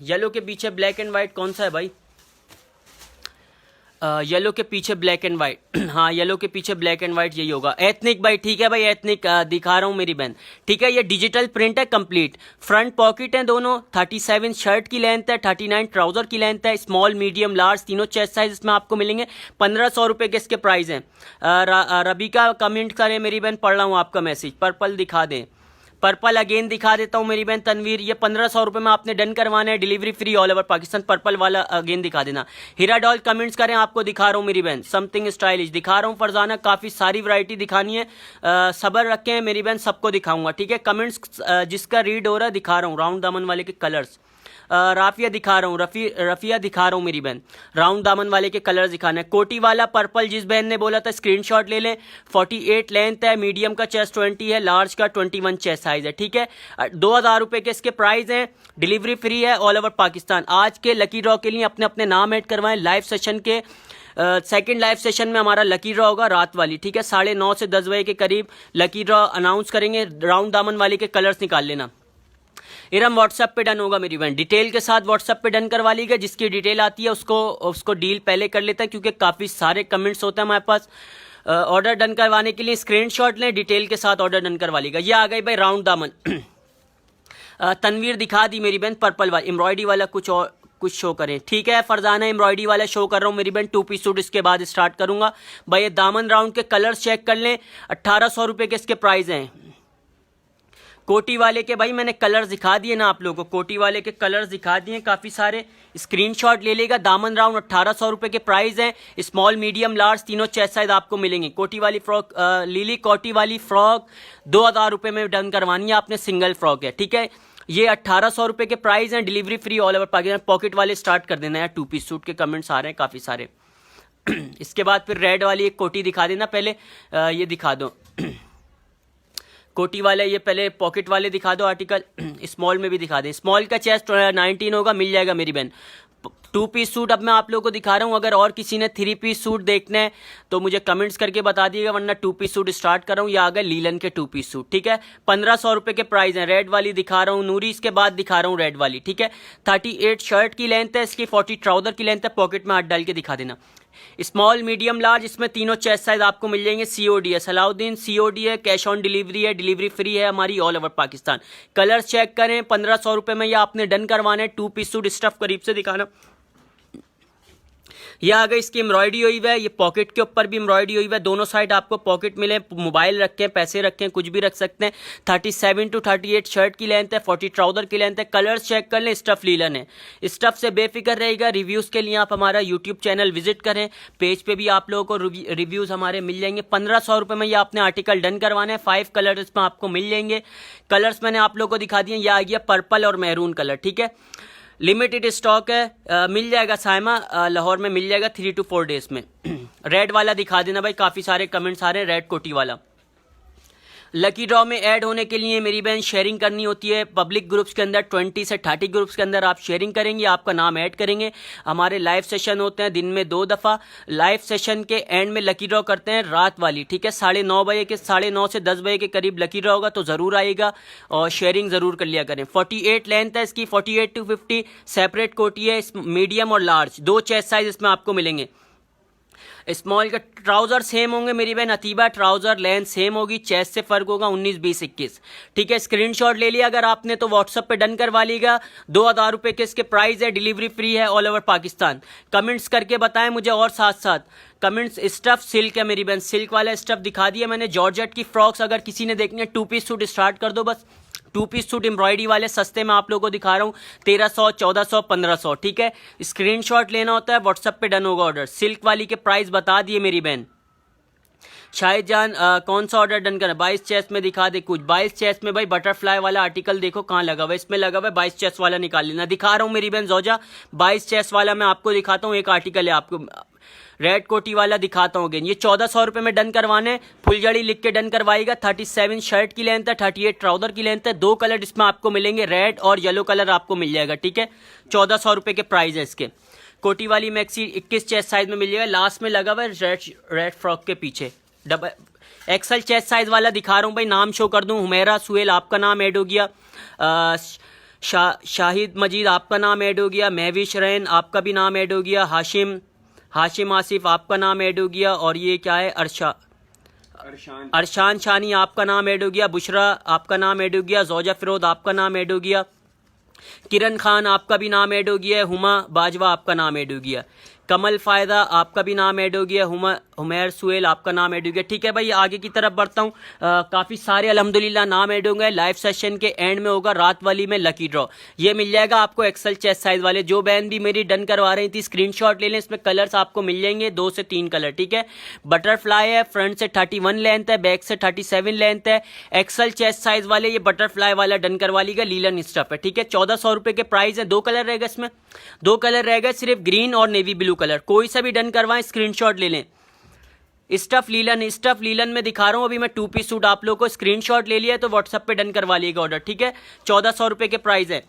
Speaker 1: येलो के पीछे ब्लैक एंड वाइट कौन सा है भाई? येलो के पीछे ब्लैक एंड वाइट हाँ, येलो के पीछे ब्लैक एंड वाइट यही होगा। एथनिक भाई, ठीक है भाई, एथनिक दिखा रहा हूँ मेरी बहन, ठीक है। ये डिजिटल प्रिंट है कंप्लीट, फ्रंट पॉकेट है दोनों। 37 शर्ट की लेंथ है, 39 ट्राउजर की लेंथ है। स्मॉल मीडियम लार्ज तीनों चेस्ट साइज इसमें आपको मिलेंगे। 1500 रुपये के इसके प्राइस हैं। रबीका कमेंट करें मेरी बहन, पढ़ रहा हूँ आपका मैसेज। पर्पल दिखा दें, पर्पल अगेन दिखा देता हूँ मेरी बहन तनवीर। ये 1500 रुपये में आपने डन करवाना है, delivery free all over Pakistan. Purple वाला अगेन दिखा देना। हीरा डॉल कमेंट्स करें, आपको दिखा रहा हूँ मेरी बहन। समथिंग स्टाइलिश दिखा रहा हूँ। फरजाना, काफ़ी सारी वैरायटी दिखानी है, सब्र रखें मेरी बहन, सबको दिखाऊंगा, ठीक है। कमेंट्स जिसका रीड हो रहा है दिखा रहा हूँ। राउंड दामन वाले के कलर्स राफिया दिखा रहा हूँ, रफिया दिखा रहा हूँ मेरी बहन। राउंड दामन वाले के कलर दिखाना है। कोटी वाला पर्पल जिस बहन ने बोला था स्क्रीनशॉट ले लें। 48 लेंथ है, मीडियम का चेस्ट 20 है, लार्ज का 21 चेस्ट साइज है, ठीक है। 2000 रुपये के इसके प्राइस हैं, डिलीवरी फ्री है ऑल ओवर पाकिस्तान। आज के लकी ड्रॉ के लिए अपने अपने नाम ऐड करवाएं। लाइव सेशन के सेकंड लाइव सेशन में हमारा लकी ड्रॉ होगा रात वाली, ठीक है, 9:30 से 10 बजे के करीब लकी ड्रॉ अनाउंस करेंगे। राउंड दामन वाली के कलर्स निकाल लेना। इरम व्हाट्सएप पे डन होगा मेरी बहन, डिटेल के साथ व्हाट्सएप पे डन करवा लीजिए। जिसकी डिटेल आती है उसको डील पहले कर लेता है, क्योंकि काफ़ी सारे कमेंट्स होते हैं हमारे पास। ऑर्डर डन करवाने के लिए स्क्रीनशॉट लें, डिटेल के साथ ऑर्डर डन करवा लीजिएगा। ये आ गई भाई राउंड दामन। तनवीर दिखा दी मेरी बहन, पर्पल वाला एम्ब्रॉयडरी वाला कुछ शो करें, ठीक है। फरजाना एम्ब्रॉयडरी वाला शो कर रहा हूँ मेरी बहन, 2 पीस सूट इसके बाद स्टार्ट करूंगा। भाई ये दामन राउंड के कलर्स चेक कर लें, 1800 रुपये के इसके प्राइस हैं। कोटी वाले के भाई मैंने कलर्स दिखा दिए ना आप लोगों को, कोटी वाले के कलर्स दिखा दिए काफ़ी सारे, स्क्रीनशॉट ले लेगा। दामन राउंड 1800 रुपये के प्राइस हैं। स्मॉल मीडियम लार्ज तीनों चेस्ट साइज आपको मिलेंगे। कोटी वाली फ्रॉक, लीली कोटी वाली फ्रॉक 2000 रुपये में डन करवानी है आपने, सिंगल फ्रॉक है, ठीक है। ये 1800 रुपये के प्राइस हैं, delivery free all over Pakistan. Pocket वाले स्टार्ट कर देना है, 2 पीस सूट के कमेंट्स आ रहे हैं काफ़ी सारे। इसके बाद फिर रेड वाली एक कोटी दिखा देना पहले, ये दिखा दो कोटी वाले, ये पहले पॉकेट वाले दिखा दो आर्टिकल, स्मॉल में भी दिखा दें। स्मॉल का चेस्ट 19 होगा, मिल जाएगा मेरी बहन। 2 पीस सूट अब मैं आप लोगों को दिखा रहा हूँ। अगर और किसी ने 3 पीस सूट देखना है तो मुझे कमेंट्स करके बता दिएगा, वरना 2 पीस सूट स्टार्ट कर रहा हूँ। ये आ गए लीलन के 2 पीस सूट, ठीक है। 1500 रुपये के प्राइस हैं। रेड वाली दिखा रहा हूँ नूरी, इसके बाद दिखा रहा हूँ रेड वाली, ठीक है। 38 शर्ट की लेंथ है इसकी, 40 ट्राउजर की लेंथ है। पॉकेट में हाथ डाल के दिखा देना। स्मॉल मीडियम लार्ज इसमें तीनों चेस्ट साइज आपको मिल जाएंगे। COD है, सलाउद्दीन COD है, कैश ऑन डिलीवरी है, डिलीवरी फ्री है हमारी all over Pakistan. Colours check करें, 1500 रुपये में ये आपने डन करवाना है। 2 पीस सूट स्टफ करीब से दिखाना। यह आ गई इसकी एम्ब्रॉयडरी हुई है, ये पॉकेट के ऊपर भी एम्ब्रॉयडरी हुई है। दोनों साइड आपको पॉकेट मिले, मोबाइल रखें, पैसे रखें, कुछ भी रख सकते हैं। 37 to 38 शर्ट की लेंथ है, 40 ट्राउजर की लेंथ है। कलर्स चेक कर लें, स्टफ लीलन है। स्टफ से बेफिक्र रहेगा। रिव्यूज़ के लिए आप हमारा यूट्यूब चैनल विजिट करें, पेज पे भी आप लोगों को रिव्यूज़ हमारे मिल जाएंगे। 1500 रुपये में ये आपने आर्टिकल डन करवाना है। 5 कलर इसमें आपको मिल जाएंगे। कलर्स मैंने आप लोगों को दिखा दिए, यह आ गया पर्पल और मैरून कलर, ठीक है। लिमिटेड स्टॉक है, मिल जाएगा साइमा, लाहौर में मिल जाएगा 3 to 4 डेज में। रेड वाला दिखा देना भाई, काफ़ी सारे कमेंट्स आ रहे हैं रेड कोटी वाला। लकी ड्रॉ में ऐड होने के लिए मेरी बहन शेयरिंग करनी होती है पब्लिक ग्रुप्स के अंदर। 20 से 30 ग्रुप्स के अंदर आप शेयरिंग करेंगे, आपका नाम ऐड करेंगे। हमारे लाइव सेशन होते हैं दिन में 2 दफ़ा। लाइव सेशन के एंड में लकी ड्रॉ करते हैं रात वाली, ठीक है। 9:30 बजे के 9:30 से 10 बजे के करीब लकी ड्रॉ होगा, तो ज़रूर आएगा और शेयरिंग ज़रूर कर लिया करें। 48 लेंथ है इसकी, 48 to 50 सेपरेट कोटी है। मीडियम और लार्ज 2 चेस्ट साइज इसमें आपको मिलेंगे। स्मॉल का ट्राउजर सेम होंगे मेरी बहन अतीबा, ट्राउजर लेंथ सेम होगी, चेस्ट से फर्क होगा 19, 20, 21, ठीक है। स्क्रीनशॉट ले लिया अगर आपने तो व्हाट्सएप पे डन करवा लीजिएगा। 2000 रुपये के इसके प्राइस है, डिलीवरी फ्री है ऑल ओवर पाकिस्तान। कमेंट्स करके बताएं मुझे, और साथ साथ कमेंट्स। स्टफ सिल्क है मेरी बहन, सिल्क वाला स्टफ दिखा दिया मैंने। जॉर्जेट की फ्रॉक्स अगर किसी ने देखनी है, 2 पीस सूट स्टार्ट कर दो बस। 2 पीस सूट एम्ब्रॉयडरी वाले सस्ते में आप लोगों को दिखा रहा हूँ, 1300, 1400, 1500, ठीक है। स्क्रीनशॉट लेना होता है, व्हाट्सएप पे डन होगा ऑर्डर। सिल्क वाली के प्राइस बता दिए मेरी बहन। शाहिद जान कौन सा ऑर्डर डन करना? 22 चेस्ट में दिखा दे कुछ। 22 चेस्ट में भाई बटरफ्लाई वाला आर्टिकल देखो कहाँ लगा हुआ है, इसमें लगा हुआ है। 22 चेस्ट वाला निकाल लेना, दिखा रहा हूँ मेरी बहन जोजा। 22 चेस्ट वाला मैं आपको दिखाता हूँ, एक आर्टिकल है आपको रेड कोटी वाला दिखाता हूँ। ये 1400 रुपये में डन करवाने, फुलझड़ी लिख के डन करवाएगा। 37 शर्ट की लेंथ है, 38 ट्राउजर की लेंथ है। 2 कलर इसमें आपको मिलेंगे, रेड और येलो कलर आपको मिल जाएगा, ठीक है। 1400 रुपये के प्राइस है इसके। कोटी वाली मैक्सी 21 चेस्ट साइज में मिल जाएगा। लास्ट में लगा हुआ है रेड फ्रॉक के पीछे। डबल एक्सल चेस्ट साइज वाला दिखा रहा हूँ भाई, नाम शो कर दूँ। हुमेरा सुहेल आपका नाम ऐड हो गया। शाहिद मजीद आपका नाम ऐड हो गया। महविश रैन आपका भी नाम ऐड हो गया। हाशिम आसिफ आपका नाम ऐड हो गया। और ये क्या है, अरशान शानी आपका नाम ऐड हो गया। बुशरा आपका नाम ऐड हो गया। जोजा फिरोज आपका नाम ऐड हो गया। किरण खान आपका भी नाम ऐड हो गया। हुमा बाजवा आपका नाम ऐड हो गया। कमल फ़ायदा आपका भी नाम ऐड हो गया। हुमैर सुहेल आपका नाम ऐड हो गया, ठीक है भाई। आगे की तरफ बढ़ता हूँ। काफ़ी सारे अल्हम्दुलिल्लाह नाम ऐड होंगे। लाइव सेशन के एंड में होगा रात वाली में लकी ड्रॉ, ये मिल जाएगा आपको एक्सल चेस्ट साइज वाले। जो बहन भी मेरी डन करवा रही थी स्क्रीनशॉट ले लें, इसमें कलर्स आपको मिल जाएंगे 2 से 3 कलर, ठीक है। बटरफ्लाई है, फ्रंट से 31 लेंथ है, बैक से 37 लेंथ है। एक्सल चेस्ट साइज वाले ये बटरफ्लाई वाला डन करवा लीजिएगा, लीलन स्टफ है, ठीक है। 1400 रुपये के प्राइस है। 2 कलर रहेगा इसमें, 2 कलर रहेगा सिर्फ, ग्रीन और नेवी ब्लू कलर। कोई सा भी डन करवाएं, स्क्रीनशॉट ले लें। स्टफ लीलन में दिखा रहा हूं अभी मैं। 2 पीस सूट आप लोगों को स्क्रीनशॉट ले लिया तो व्हाट्सएप पे डन करवा लिएगा ऑर्डर, ठीक है। 1400 रुपये के प्राइस है।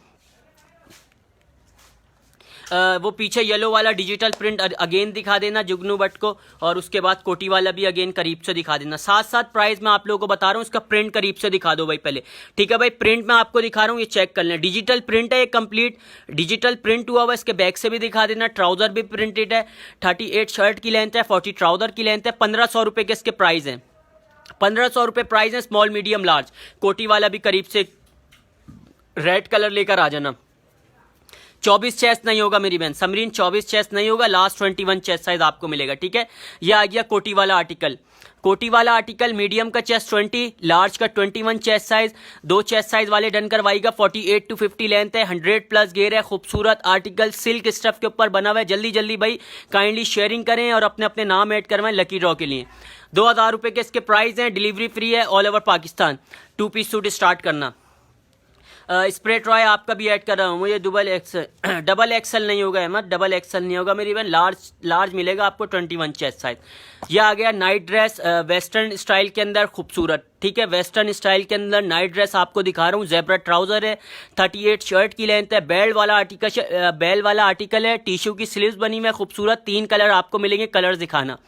Speaker 1: वो पीछे येलो वाला डिजिटल प्रिंट अगेन दिखा देना जुगनू भट्ट को, और उसके बाद कोटी वाला भी अगेन करीब से दिखा देना। साथ साथ प्राइस मैं आप लोगों को बता रहा हूँ, इसका प्रिंट करीब से दिखा दो भाई पहले, ठीक है भाई। प्रिंट मैं आपको दिखा रहा हूँ, ये चेक कर लें, डिजिटल प्रिंट है, ये कंप्लीट डिजिटल प्रिंट हुआ हुआ। इसके बैक से भी दिखा देना, ट्राउजर भी प्रिंटेड है, 38 शर्ट की लेंथ है, 40 ट्राउजर की लेंथ है। 1500 रुपये के इसके प्राइस हैं, 1500 रुपये प्राइस है। स्मॉल मीडियम लार्ज कोटी वाला भी करीब से रेड कलर लेकर आ जाना। 24 चेस्ट नहीं होगा मेरी बहन समरीन, 24 चेस्ट नहीं होगा, लास्ट 21 चेस्ट साइज आपको मिलेगा, ठीक है। ये आ गया कोटी वाला आर्टिकल। कोटी वाला आर्टिकल मीडियम का चेस्ट 20, लार्ज का 21 चेस्ट साइज। 2 चेस्ट साइज वाले डन करवाएगा। 48 to 50 लेंथ है, 100+ घेर है। खूबसूरत आर्टिकल सिल्क स्टफ के ऊपर बना हुआ है। जल्दी जल्दी भाई काइंडली शेयरिंग करें और अपने अपने नाम ऐड करवाएं लकी ड्रॉ के लिए। 2000 रुपये के इसके प्राइस हैं, डिलीवरी फ्री है all over Pakistan. 2 piece suit start करना। स्प्रे ट्रॉय आपका भी ऐड कर रहा हूँ, मुझे डबल एक्सल नहीं होगा अहमद, डबल एक्सल नहीं होगा मेरी बहन, लार्ज मिलेगा आपको 21 चेस्ट साइज। यह आ गया नाइट ड्रेस वेस्टर्न स्टाइल के अंदर, खूबसूरत, ठीक है। वेस्टर्न स्टाइल के अंदर नाइट ड्रेस आपको दिखा रहा हूँ। ज़ेब्रा ट्राउजर है, 38 शर्ट की लेंथ है, बेल वाला आर्टिकल है, टिश्यू की स्लीव्स बनी हुई है, खूबसूरत। 3 कलर आपको मिलेंगे, कलर दिखाना।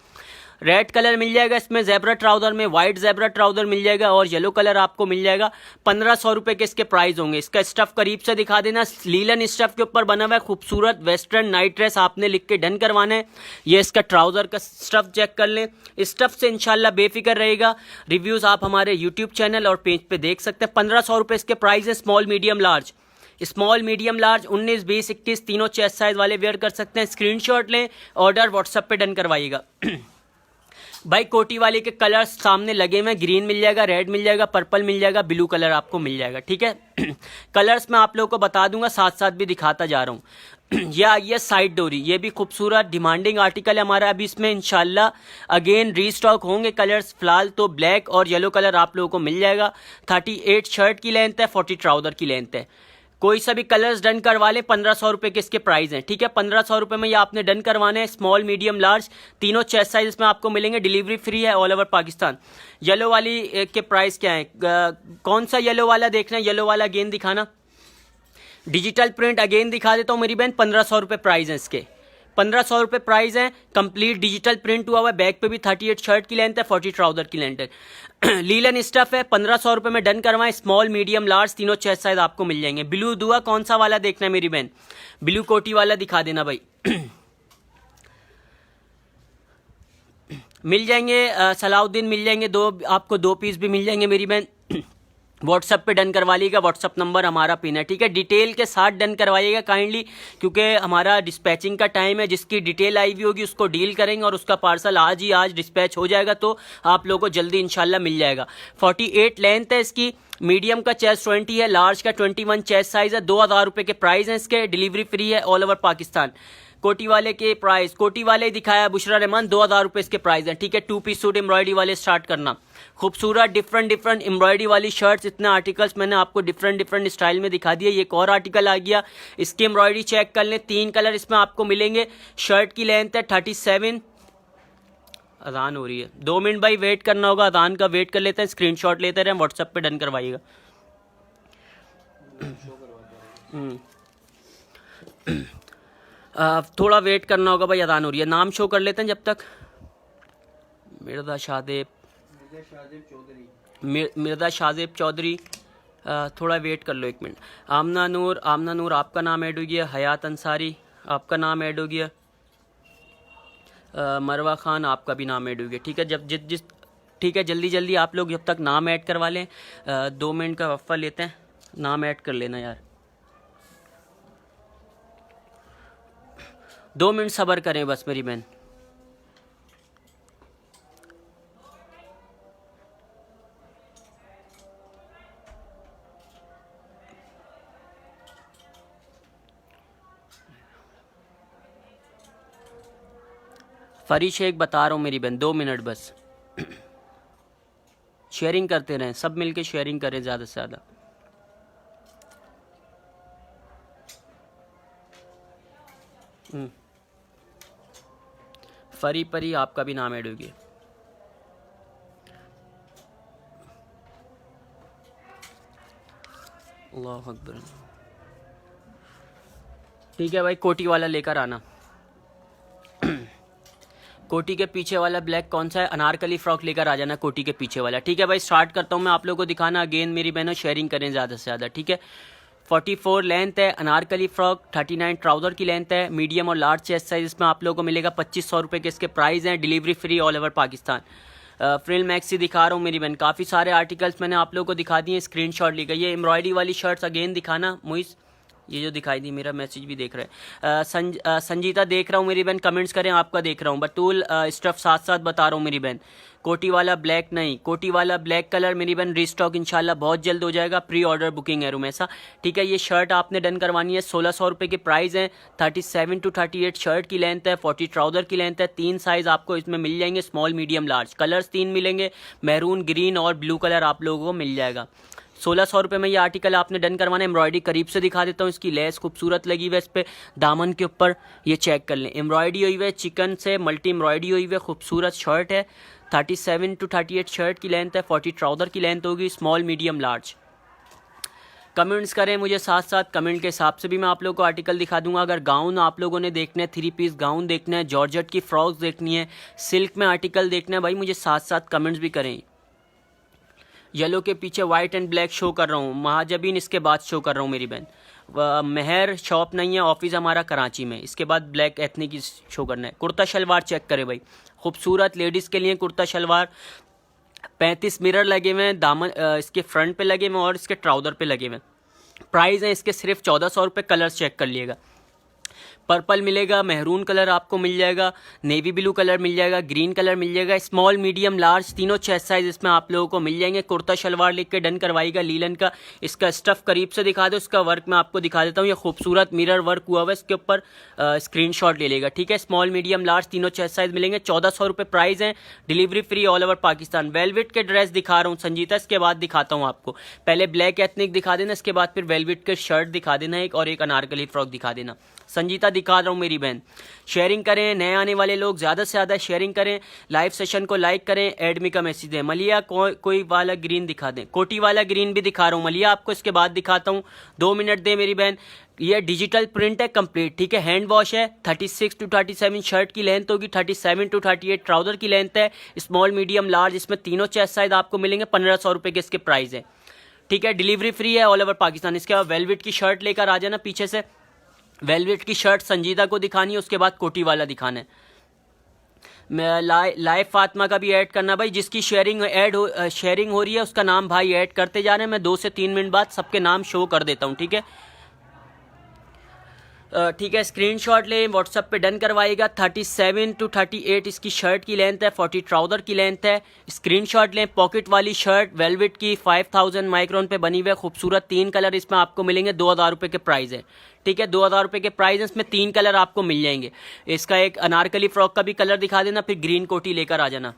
Speaker 1: रेड कलर मिल जाएगा इसमें ज़ेब्रा ट्राउजर में, वाइट ज़ेब्रा ट्राउजर मिल जाएगा, और येलो कलर आपको मिल जाएगा। 1500 रुपये के इसके प्राइस होंगे। इसका स्टफ करीब से दिखा देना, लीलन स्टफ के ऊपर बना हुआ है, खूबसूरत वेस्टर्न नाइट ड्रेस आपने लिख के डन करवाना है। ये इसका ट्राउजर का स्टफ चेक कर लें, स्टफ से इंशाल्लाह बेफिक्र रहेगा। रिव्यूज़ आप हमारे यूट्यूब चैनल और पेज पे देख सकते हैं। 1500 रुपये इसके प्राइस है। Small medium large, small medium large 19, 20, 21 तीनों चेस्ट साइज वाले वेयर कर सकते हैं। स्क्रीनशॉट लें, ऑर्डर व्हाट्सएप पे डन करवाइएगा। भाई कोटी वाले के कलर्स सामने लगे हुए, ग्रीन मिल जाएगा, रेड मिल जाएगा, पर्पल मिल जाएगा, ब्लू कलर आपको मिल जाएगा, ठीक है। कलर्स मैं आप लोगों को बता दूंगा, साथ साथ भी दिखाता जा रहा हूँ। यह आ गया साइड डोरी, ये भी खूबसूरत डिमांडिंग आर्टिकल है हमारा। अभी इसमें इंशाल्लाह अगेन रीस्टॉक होंगे कलर्स। फिलहाल तो ब्लैक और येलो कलर आप लोगों को मिल जाएगा। 38 शर्ट की लेंथ है, 40 ट्राउजर की लेंथ है। कोई सा भी कलर्स डन करवा लें। 1500 रुपये के इसके प्राइस हैं, ठीक है। 1500 रुपये में ये आपने डन करवाने हैं। स्मॉल मीडियम लार्ज तीनों चेस्ट साइज इसमें आपको मिलेंगे, डिलीवरी फ्री है ऑल ओवर पाकिस्तान। येलो वाली के प्राइस क्या है, कौन सा येलो वाला देखना है, येलो वाला अगेन दिखाना। डिजिटल प्रिंट अगेन दिखा देता हूँ मेरी बहन, 1500 रुपये प्राइस हैं इसके, 1500 रुपये प्राइस है। कंप्लीट डिजिटल प्रिंट हुआ हुआ है, बैक पे भी 38 शर्ट की लेंथ है, 40 ट्राउजर की लेंथ है। लीलन स्टफ है, 1500 रुपये में डन करवाएं। स्मॉल मीडियम लार्ज तीनों चेस्ट साइज आपको मिल जाएंगे। ब्लू दुआ कौन सा वाला देखना है मेरी बहन, ब्लू कोटी वाला दिखा देना भाई। मिल जाएंगे सलाउद्दीन मिल जाएंगे, आपको 2 पीस भी मिल जाएंगे मेरी बहन। व्हाट्सएप पे डन करवा लीजिएगा, व्हाट्सएप नंबर हमारा पिन है, ठीक है। डिटेल के साथ डन करवाइएगा काइंडली, क्योंकि हमारा डिस्पैचिंग का टाइम है। जिसकी डिटेल आई हुई होगी उसको डील करेंगे और उसका पार्सल आज डिस्पैच हो जाएगा, तो आप लोगों को जल्दी इंशाल्लाह मिल जाएगा। 48 लेंथ है इसकी, मीडियम का चेस्ट 20 है, लार्ज का 21 चेस्ट साइज है। 2000 रुपये के प्राइस हैं इसके, डिलीवरी फ्री है ऑल ओवर पाकिस्तान। कोटी वाले के प्राइस, कोटी वाले दिखाया बुशरा रहमान, 2000 रुपये इसके प्राइस हैं, ठीक है। 2 पीस सूट एम्ब्रॉयडरी वाले स्टार्ट करना। खूबसूरत डिफरेंट एम्ब्रॉयडरी वाली शर्ट्स, इतने आर्टिकल्स मैंने आपको डिफरेंट स्टाइल में दिखा दिया। ये एक और आर्टिकल आ गया, इसकी एम्ब्रॉयडरी चेक कर लें। 3 कलर इसमें आपको मिलेंगे। शर्ट की लेंथ है 37। अजान हो रही है, 2 मिनट भाई वेट करना होगा, अजान का वेट कर लेते हैं। स्क्रीनशॉट लेते रहें, व्हाट्सएप पे डन करवाइएगा। थोड़ा वेट करना होगा भाई, अजान हो रही है। नाम शो कर लेते हैं जब तक। मिर्ज़ा शादेब चौधरी, थोड़ा वेट कर लो 1 मिनट। आमना नूर आपका नाम ऐड हो गया। हयात अंसारी आपका नाम ऐड हो गया। मरवा खान आपका भी नाम ऐड हो गया, ठीक है। जिस ठीक है, जल्दी आप लोग जब तक नाम ऐड करवा लें। 2 मिनट का वक्फा लेते हैं, नाम ऐड कर लेना यार। 2 मिनट सब्र करें बस मेरी बहन। फरी शेख बता रहा हूँ मेरी बहन, 2 मिनट बस। शेयरिंग करते रहें, सब मिलके शेयरिंग करें ज़्यादा से ज़्यादा। फरी परी आपका भी नाम ऐड हो गया। अल्लाह अकबर। ठीक है भाई, कोटी वाला लेकर आना। कोटी के पीछे वाला ब्लैक कौन सा है? अनारकली फ्रॉक लेकर आ जाना कोटी के पीछे वाला। ठीक है भाई, स्टार्ट करता हूँ मैं आप लोगों को दिखाना। अगेन मेरी बहनों शेयरिंग करें ज़्यादा से ज़्यादा। ठीक है, 44 लेंथ है अनारकली फ्रॉक, 39 ट्राउज़र की लेंथ है, मीडियम और लार्ज चेस्ट साइज इसमें आप लोगों को मिलेगा। 2500 रुपये के इसके प्राइस हैं, delivery free all over Pakistan. Frill maxi दिखा रहा हूँ मेरी बहन, काफ़ी सारे आर्टिकल्स मैंने आप लोगों को दिखा दिए, स्क्रीनशॉट ली गई। ये एम्ब्रॉयडरी वाली शर्ट्स अगेन दिखाना मुइस, ये जो दिखाई दी, मेरा मैसेज भी देख रहे हैं। संजीता देख रहा हूँ मेरी बहन, कमेंट्स करें, आपका देख रहा हूँ। बतूल स्टफ साथ साथ बता रहा हूँ मेरी बहन। कोटी वाला ब्लैक नहीं, कोटी वाला ब्लैक कलर मेरी बहन रीस्टॉक इंशाल्लाह बहुत जल्द हो जाएगा। प्री ऑर्डर बुकिंग है रुमैसा। ठीक है, ये शर्ट आपने डन करवानी है, 1600 रुपये के प्राइस हैं। 37 to 38 शर्ट की लेंथ है, 40 ट्राउज़र की लेंथ है। 3 साइज़ आपको इसमें मिल जाएंगे, स्मॉल मीडियम लार्ज। कलर्स 3 मिलेंगे, मैरून, ग्रीन और ब्लू कलर आप लोगों को मिल जाएगा। 1600 रुपये में ये आर्टिकल आपने डन करवाना है। एम्ब्रॉयडरी करीब से दिखा देता हूँ, इसकी लेस खूबसूरत लगी हुई है इस पर, दामन के ऊपर ये चेक कर लें, एम्ब्रॉयडरी हुई है, चिकन से मल्टी एम्ब्रॉयडरी हुई है, खूबसूरत शर्ट है। 37 to 38 शर्ट की लेंथ है, 40 ट्राउज़र की लेंथ होगी, स्मॉल मीडियम लार्ज। कमेंट्स करें मुझे साथ साथ, कमेंट के हिसाब से भी मैं आप लोगों को आर्टिकल दिखा दूंगा। अगर गाउन आप लोगों ने देखना है, 3 पीस गाउन देखना है, जॉर्जेट की फ्रॉक्स देखनी है, सिल्क में आर्टिकल देखना है, भाई मुझे साथ साथ कमेंट्स भी करें। येलो के पीछे वाइट एंड ब्लैक शो कर रहा हूँ, महाजबीन इसके बाद शो कर रहा हूँ मेरी बहन। मेहर शॉप नहीं है, ऑफिस हमारा कराची में। इसके बाद ब्लैक एथनिक की शो करना है। कुर्ता शलवार चेक करें भाई, खूबसूरत लेडीज़ के लिए कुर्ता शलवार। 35 मिरर लगे हुए हैं, दामन इसके फ्रंट पे लगे हुए हैं और इसके ट्राउज़र पे लगे हुए हैं। प्राइस है इसके सिर्फ 1400 रुपये। कलर्स चेक कर लिएगा, पर्पल मिलेगा, मेहरून कलर आपको मिल जाएगा, नेवी ब्लू कलर मिल जाएगा, ग्रीन कलर मिल जाएगा, स्मॉल मीडियम लार्ज तीनों चेस्ट साइज इसमें आप लोगों को मिल जाएंगे। कुर्ता शलवार लिख के डन करवाएगा लीलन का। इसका स्टफ करीब से दिखा दो, इसका वर्क मैं आपको दिखा देता हूँ। ये खूबसूरत मिरर वर्क हुआ हुआ है, इसके ऊपर स्क्रीनशॉट ले लेगा। ठीक है, स्मॉल मीडियम लार्ज तीनों चेस्ट साइज मिलेंगे। 1400 रुपये प्राइस है, delivery free all over Pakistan. Velvet के ड्रेस दिखा रहा हूँ संजीता, इसके बाद दिखाता हूँ आपको। पहले ब्लैक एथनिक दिखा देना, इसके बाद फिर वेलवेट के शर्ट दिखा देना एक, और एक अनारकली फ्रॉक दिखा देना। संजीता दिखा रहा हूँ मेरी बहन। शेयरिंग करें, नए आने वाले लोग ज़्यादा से ज़्यादा शेयरिंग करें, लाइव सेशन को लाइक करें, एडमी का मैसेज दें। मलिया कोई वाला ग्रीन दिखा दें, कोटी वाला ग्रीन भी दिखा रहा हूँ मलिया आपको, इसके बाद दिखाता हूँ। 2 मिनट दे मेरी बहन। ये डिजिटल प्रिंट है कंप्लीट। ठीक है, हैंड वॉश है। 36 to 37 शर्ट की लेंथ होगी, 37 to 38 ट्राउज़र की लेंथ है, स्मॉल मीडियम लार्ज इसमें तीनों चेस्ट साइज आपको मिलेंगे। 1500 रुपये के इसके प्राइस है। ठीक है, डिलीवरी फ्री है ऑल ओवर पाकिस्तान। इसके बाद वेलवेट की शर्ट लेकर आ जाना पीछे से। वेलवेट की शर्ट संजीदा को दिखानी है, उसके बाद कोटी वाला दिखाना है। लाइव फातिमा का भी ऐड करना भाई, जिसकी शेयरिंग हो रही है उसका नाम भाई ऐड करते जा रहे हैं। मैं 2 से 3 मिनट बाद सबके नाम शो कर देता हूँ। ठीक है, ठीक है, स्क्रीनशॉट लें, व्हाट्सएप पे डन करवाइएगा। 37 to 38 इसकी शर्ट की लेंथ है, 40 ट्राउज़र की लेंथ है। स्क्रीनशॉट लें। पॉकेट वाली शर्ट वेलवेट की 5000 माइक्रोन पे बनी हुई है, खूबसूरत 3 कलर इसमें आपको मिलेंगे। 2000 रुपये के प्राइस है। ठीक है, 2000 रुपये के प्राइस है, इसमें 3 कलर आपको मिल जाएंगे। इसका एक अनारकली फ्रॉक का भी कलर दिखा देना, फिर ग्रीन कोटी लेकर आ जाना।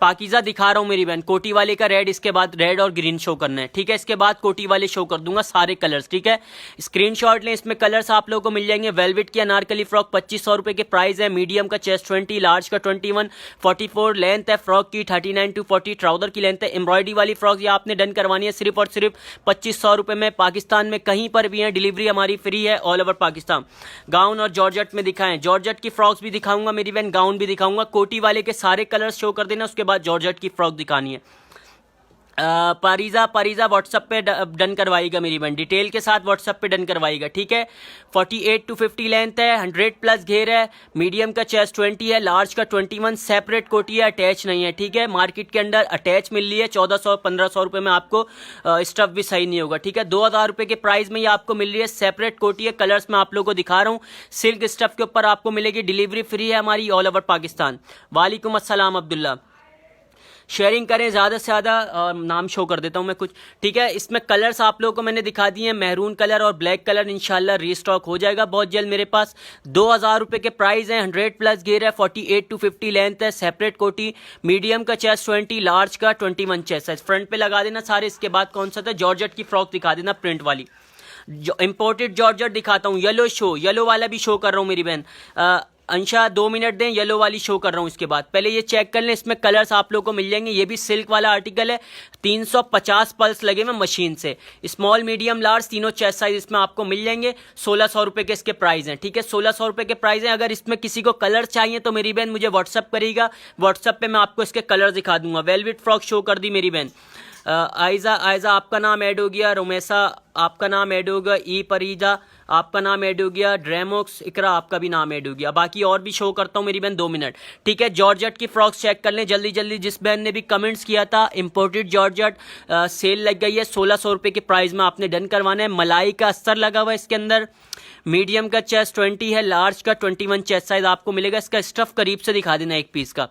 Speaker 1: पाकिज़ा दिखा रहा हूँ मेरी बहन, कोटी वाले का रेड, इसके बाद रेड और ग्रीन शो करना है। ठीक है, इसके बाद कोटी वाले शो कर दूंगा सारे कलर्स। ठीक है, स्क्रीनशॉट लें, इसमें कलर्स आप लोगों को मिल जाएंगे। वेलवेट की अनारकली फ्रॉक 2500 रुपये के प्राइस है। मीडियम का चेस्ट 20, लार्ज का 21, 44 लेंथ है फ्रॉक की, 39 to 40 ट्राउज़र की लेंथ है। एम्ब्रॉयडरी वाली फ्रॉक ये आपने डन करवानी है सिर्फ और सिर्फ 2500 रुपये में। पाकिस्तान में कहीं पर भी है, डिलीवरी हमारी फ्री है ऑल ओवर पाकिस्तान। गाउन और जॉर्जेट में दिखाएं, जॉर्जेट की फ्रॉक्स भी दिखाऊंगा मेरी बहन, गाउन भी दिखाऊंगा। कोटी वाले के सारे कलर्स शो कर देना, उसके बाद जॉर्जेट की फ्रॉक दिखानी है। पारीजा व्हाट्सएप पे डन करवाएगा मेरी बहन, डिटेल के साथ व्हाट्सएप पे डन करवाएगा। ठीक है, 48 to 50 लेंथ है, 100 प्लस घेर है, मीडियम का चेस्ट 20 है, लार्ज का 21। सेपरेट कोटी है, अटैच नहीं है। ठीक है, मार्केट के अंदर अटैच मिल रही है 1400-1500 रुपये में आपको। स्टफ भी सही नहीं होगा। ठीक है, 2000 रुपये के प्राइस में ये आपको मिल रही है। सेपरेट कोटी है, कलर्स में आप लोगों को दिखा रहा हूँ। सिल्क स्टफ के ऊपर आपको मिलेगी, डिलीवरी फ्री है हमारी ऑल ओवर पाकिस्तान। वालेकुम अस्सलाम अब्दुल्ला। शेयरिंग करें ज़्यादा से ज़्यादा, नाम शो कर देता हूं मैं कुछ। ठीक है, इसमें कलर्स आप लोगों को मैंने दिखा दिए हैं, मैरून कलर और ब्लैक कलर इंशाल्लाह रीस्टॉक हो जाएगा बहुत जल्द मेरे पास। 2000 रुपये के प्राइस हैं, 100 प्लस घेर है, 48 to 50 लेंथ है, सेपरेट कोटी, मीडियम का चेस्ट 20, लार्ज का 21 चेस्ट है। फ्रंट पे लगा देना सारे। इसके बाद कौन सा था, जॉर्जेट की फ्रॉक दिखा देना प्रिंट वाली। इंपोर्टेड जॉर्जेट दिखाता हूँ, येलो वाला भी शो कर रहा हूँ मेरी बहन। अंशा 2 मिनट दें, येलो वाली शो कर रहा हूँ इसके बाद। पहले ये चेक कर लें, इसमें कलर्स आप लोगों को मिल जाएंगे। ये भी सिल्क वाला आर्टिकल है, 350 पल्स लगे हुए मशीन से। स्मॉल मीडियम लार्ज तीनों चेस्ट साइज इसमें आपको मिल जाएंगे। 1600 रुपये के इसके प्राइस हैं, ठीक है, 1600 रुपये के प्राइस हैं। अगर इसमें किसी को कलर चाहिए तो मेरी बहन मुझे व्हाट्सअप करेगा, व्हाट्सअप पे मैं आपको इसके कलर दिखा दूंगा। वेलवेट फ्रॉक शो कर दी मेरी बहन। आयजा आपका नाम ऐड हो गया, रोमेसा आपका नाम ऐड हो गया, ई परीजा आपका नाम ऐड हो गया, ड्रेमोक्स इकरा आपका भी नाम ऐड हो गया। बाकी और भी शो करता हूँ मेरी बहन 2 मिनट, ठीक है। जॉर्जेट की फ्रॉक्स चेक कर लें जल्दी जल्दी। जिस बहन ने भी कमेंट्स किया था इम्पोर्टेड जॉर्जेट सेल लग गई है, 1600 रुपये के प्राइस में आपने डन करवाना है। मलाई का अस्तर लगा हुआ है इसके अंदर। मीडियम का चेस्ट 20 है, लार्ज का 21 चेस्ट साइज आपको मिलेगा। इसका स्टफ करीब से दिखा देना एक पीस का।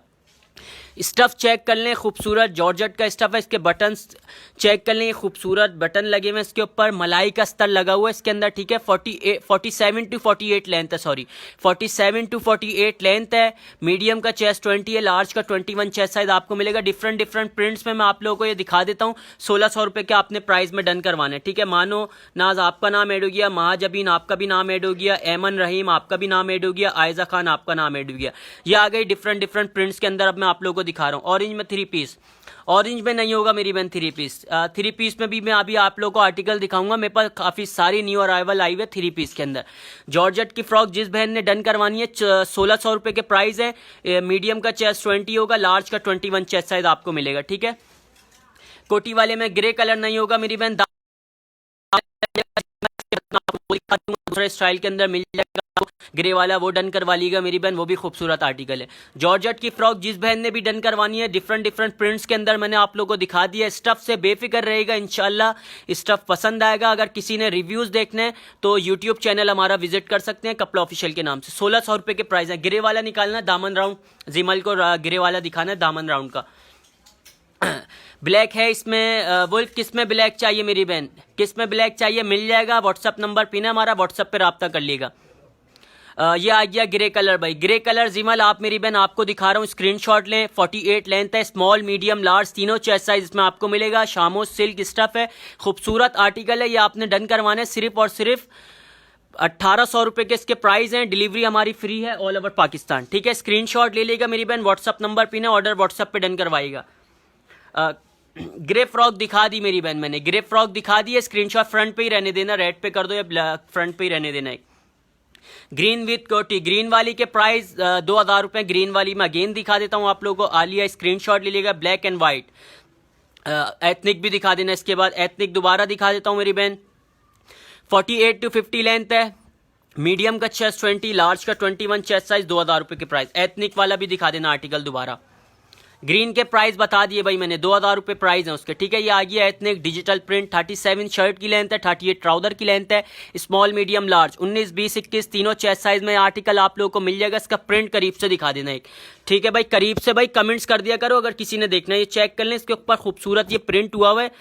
Speaker 1: स्टफ चेक कर लें, खूबसूरत जॉर्जेट का स्टफ है। इसके बटन चेक कर लें, खूबसूरत बटन लगे हुए हैं इसके ऊपर। मलाई का स्तर लगा हुआ है इसके अंदर, ठीक है। 47 टू 48 लेंथ है, सॉरी 47 टू 48 लेंथ है। मीडियम का चेस्ट 20 है, लार्ज का 21 चेस्ट साइज आपको मिलेगा। डिफरेंट डिफरेंट प्रिंट्स में मैं आप लोगों को ये दिखा देता हूँ। 1600 रुपये के आपने प्राइस में डन करवाना है, ठीक है। मानो नाज आपका नाम ऐड हो गया, महाजबीन आपका भी नाम ऐड हो गया, एमन रहीम आपका भी नाम ऐड हो गया, आयजा खान आपका नाम ऐड हो गया। ये आ गई डिफरेंट डिफरेंट प्रिंट्स के अंदर। अब मैं आप लोगों को दिखा रहा हूँ। ऑरेंज में 3 पीस, ऑरेंज में नहीं होगा मेरी बहन 3 पीस। 3 पीस में भी मैं अभी आप लोगों को आर्टिकल दिखाऊंगा। मेरे पास काफ़ी सारी न्यू अराइवल आई हुई है 3 पीस के अंदर। जॉर्जेट की फ्रॉक जिस बहन ने डन करवानी है 1600 रुपये के प्राइस है। मीडियम का चेस्ट 20 होगा, लार्ज का 21 चेस्ट साइज आपको मिलेगा, ठीक है। कोटी वाले में ग्रे कलर नहीं होगा मेरी बहन, दूसरे स्टाइल के अंदर मिल जाएगा ग्रे वाला, वो डन करवा लीजिएगा मेरी बहन, वो भी खूबसूरत आर्टिकल है। जॉर्जेट की फ्रॉक जिस बहन ने भी डन करवानी है डिफरेंट डिफरेंट प्रिंट्स के अंदर मैंने आप लोगों को दिखा दिया। स्टफ से बेफिक्र रहेगा, इंशाल्लाह स्टफ पसंद आएगा। अगर किसी ने रिव्यूज देखने हैं तो यूट्यूब चैनल हमारा विजिट कर सकते हैं कपड़ा ऑफिशियल के नाम से। 1600 रुपये के प्राइस है। ग्रे वाला निकालना, दामन राउंड, जिमल को ग्रे वाला दिखाना है दामन राउंड का। ब्लैक है इसमें, वुल्फ किस में ब्लैक चाहिए मेरी बहन, किस में ब्लैक चाहिए मिल जाएगा। व्हाट्सअप नंबर पिन है हमारा, व्हाट्सअप पे रब्ता कर लिएगा। ये आ गया ग्रे कलर भाई, ग्रे कलर जिमल आप मेरी बहन आपको दिखा रहा हूँ, स्क्रीनशॉट लें। 48 लेंथ है, स्मॉल मीडियम लार्ज तीनों चेस्ट साइज इसमें आपको मिलेगा। शामो सिल्क स्टफ है, खूबसूरत आर्टिकल है। ये आपने डन करवाना है सिर्फ और सिर्फ 1800 रुपये के इसके प्राइस हैं। डिलीवरी हमारी फ्री है ऑल ओवर पाकिस्तान, ठीक है। स्क्रीनशॉट ले लेगा मेरी बहन, व्हाट्सअप नंबर पिन है, ऑर्डर व्हाट्सअप पे डन करवाएगा। ग्रे फ्रॉक दिखा दी मेरी बहन मैंने, ग्रे फ्रॉक दिखा दी है। स्क्रीनशॉट फ्रंट पे ही रहने देना, रेड पे कर दो या फ्रंट पे ही रहने देना है। ग्रीन विथ कोटी, ग्रीन वाली के प्राइस 2000 रुपये। ग्रीन वाली मैं अगेन दिखा देता हूँ आप लोगों को। आलिया स्क्रीनशॉट ले लेगा, ब्लैक एंड वाइट। एथनिक भी दिखा देना इसके बाद। एथनिक दोबारा दिखा देता हूँ मेरी बहन। 48 टू 50 लेंथ है, मीडियम का चेस्ट 20, लार्ज का 21 चेस्ट साइज, 2000 रुपये के प्राइस। एथनिक वाला भी दिखा देना आर्टिकल दोबारा। ग्रीन के प्राइस बता दिए भाई मैंने, 2000 रुपये प्राइस है उसके, ठीक है। ये आ गया एथनिक डिजिटल प्रिंट। 37 शर्ट की लेंथ है, 38 ट्राउजर की लेंथ है। स्मॉल मीडियम लार्ज 19, 20, 21 तीनों चेस्ट साइज में आर्टिकल आप लोगों को मिल जाएगा। इसका प्रिंट करीब से दिखा देना एक, ठीक है भाई। करीब से भाई कमेंट्स कर दिया करो अगर किसी ने देखना है। ये चेक कर लें, इसके ऊपर खूबसूरत ये प्रिंट हुआ हुआ है।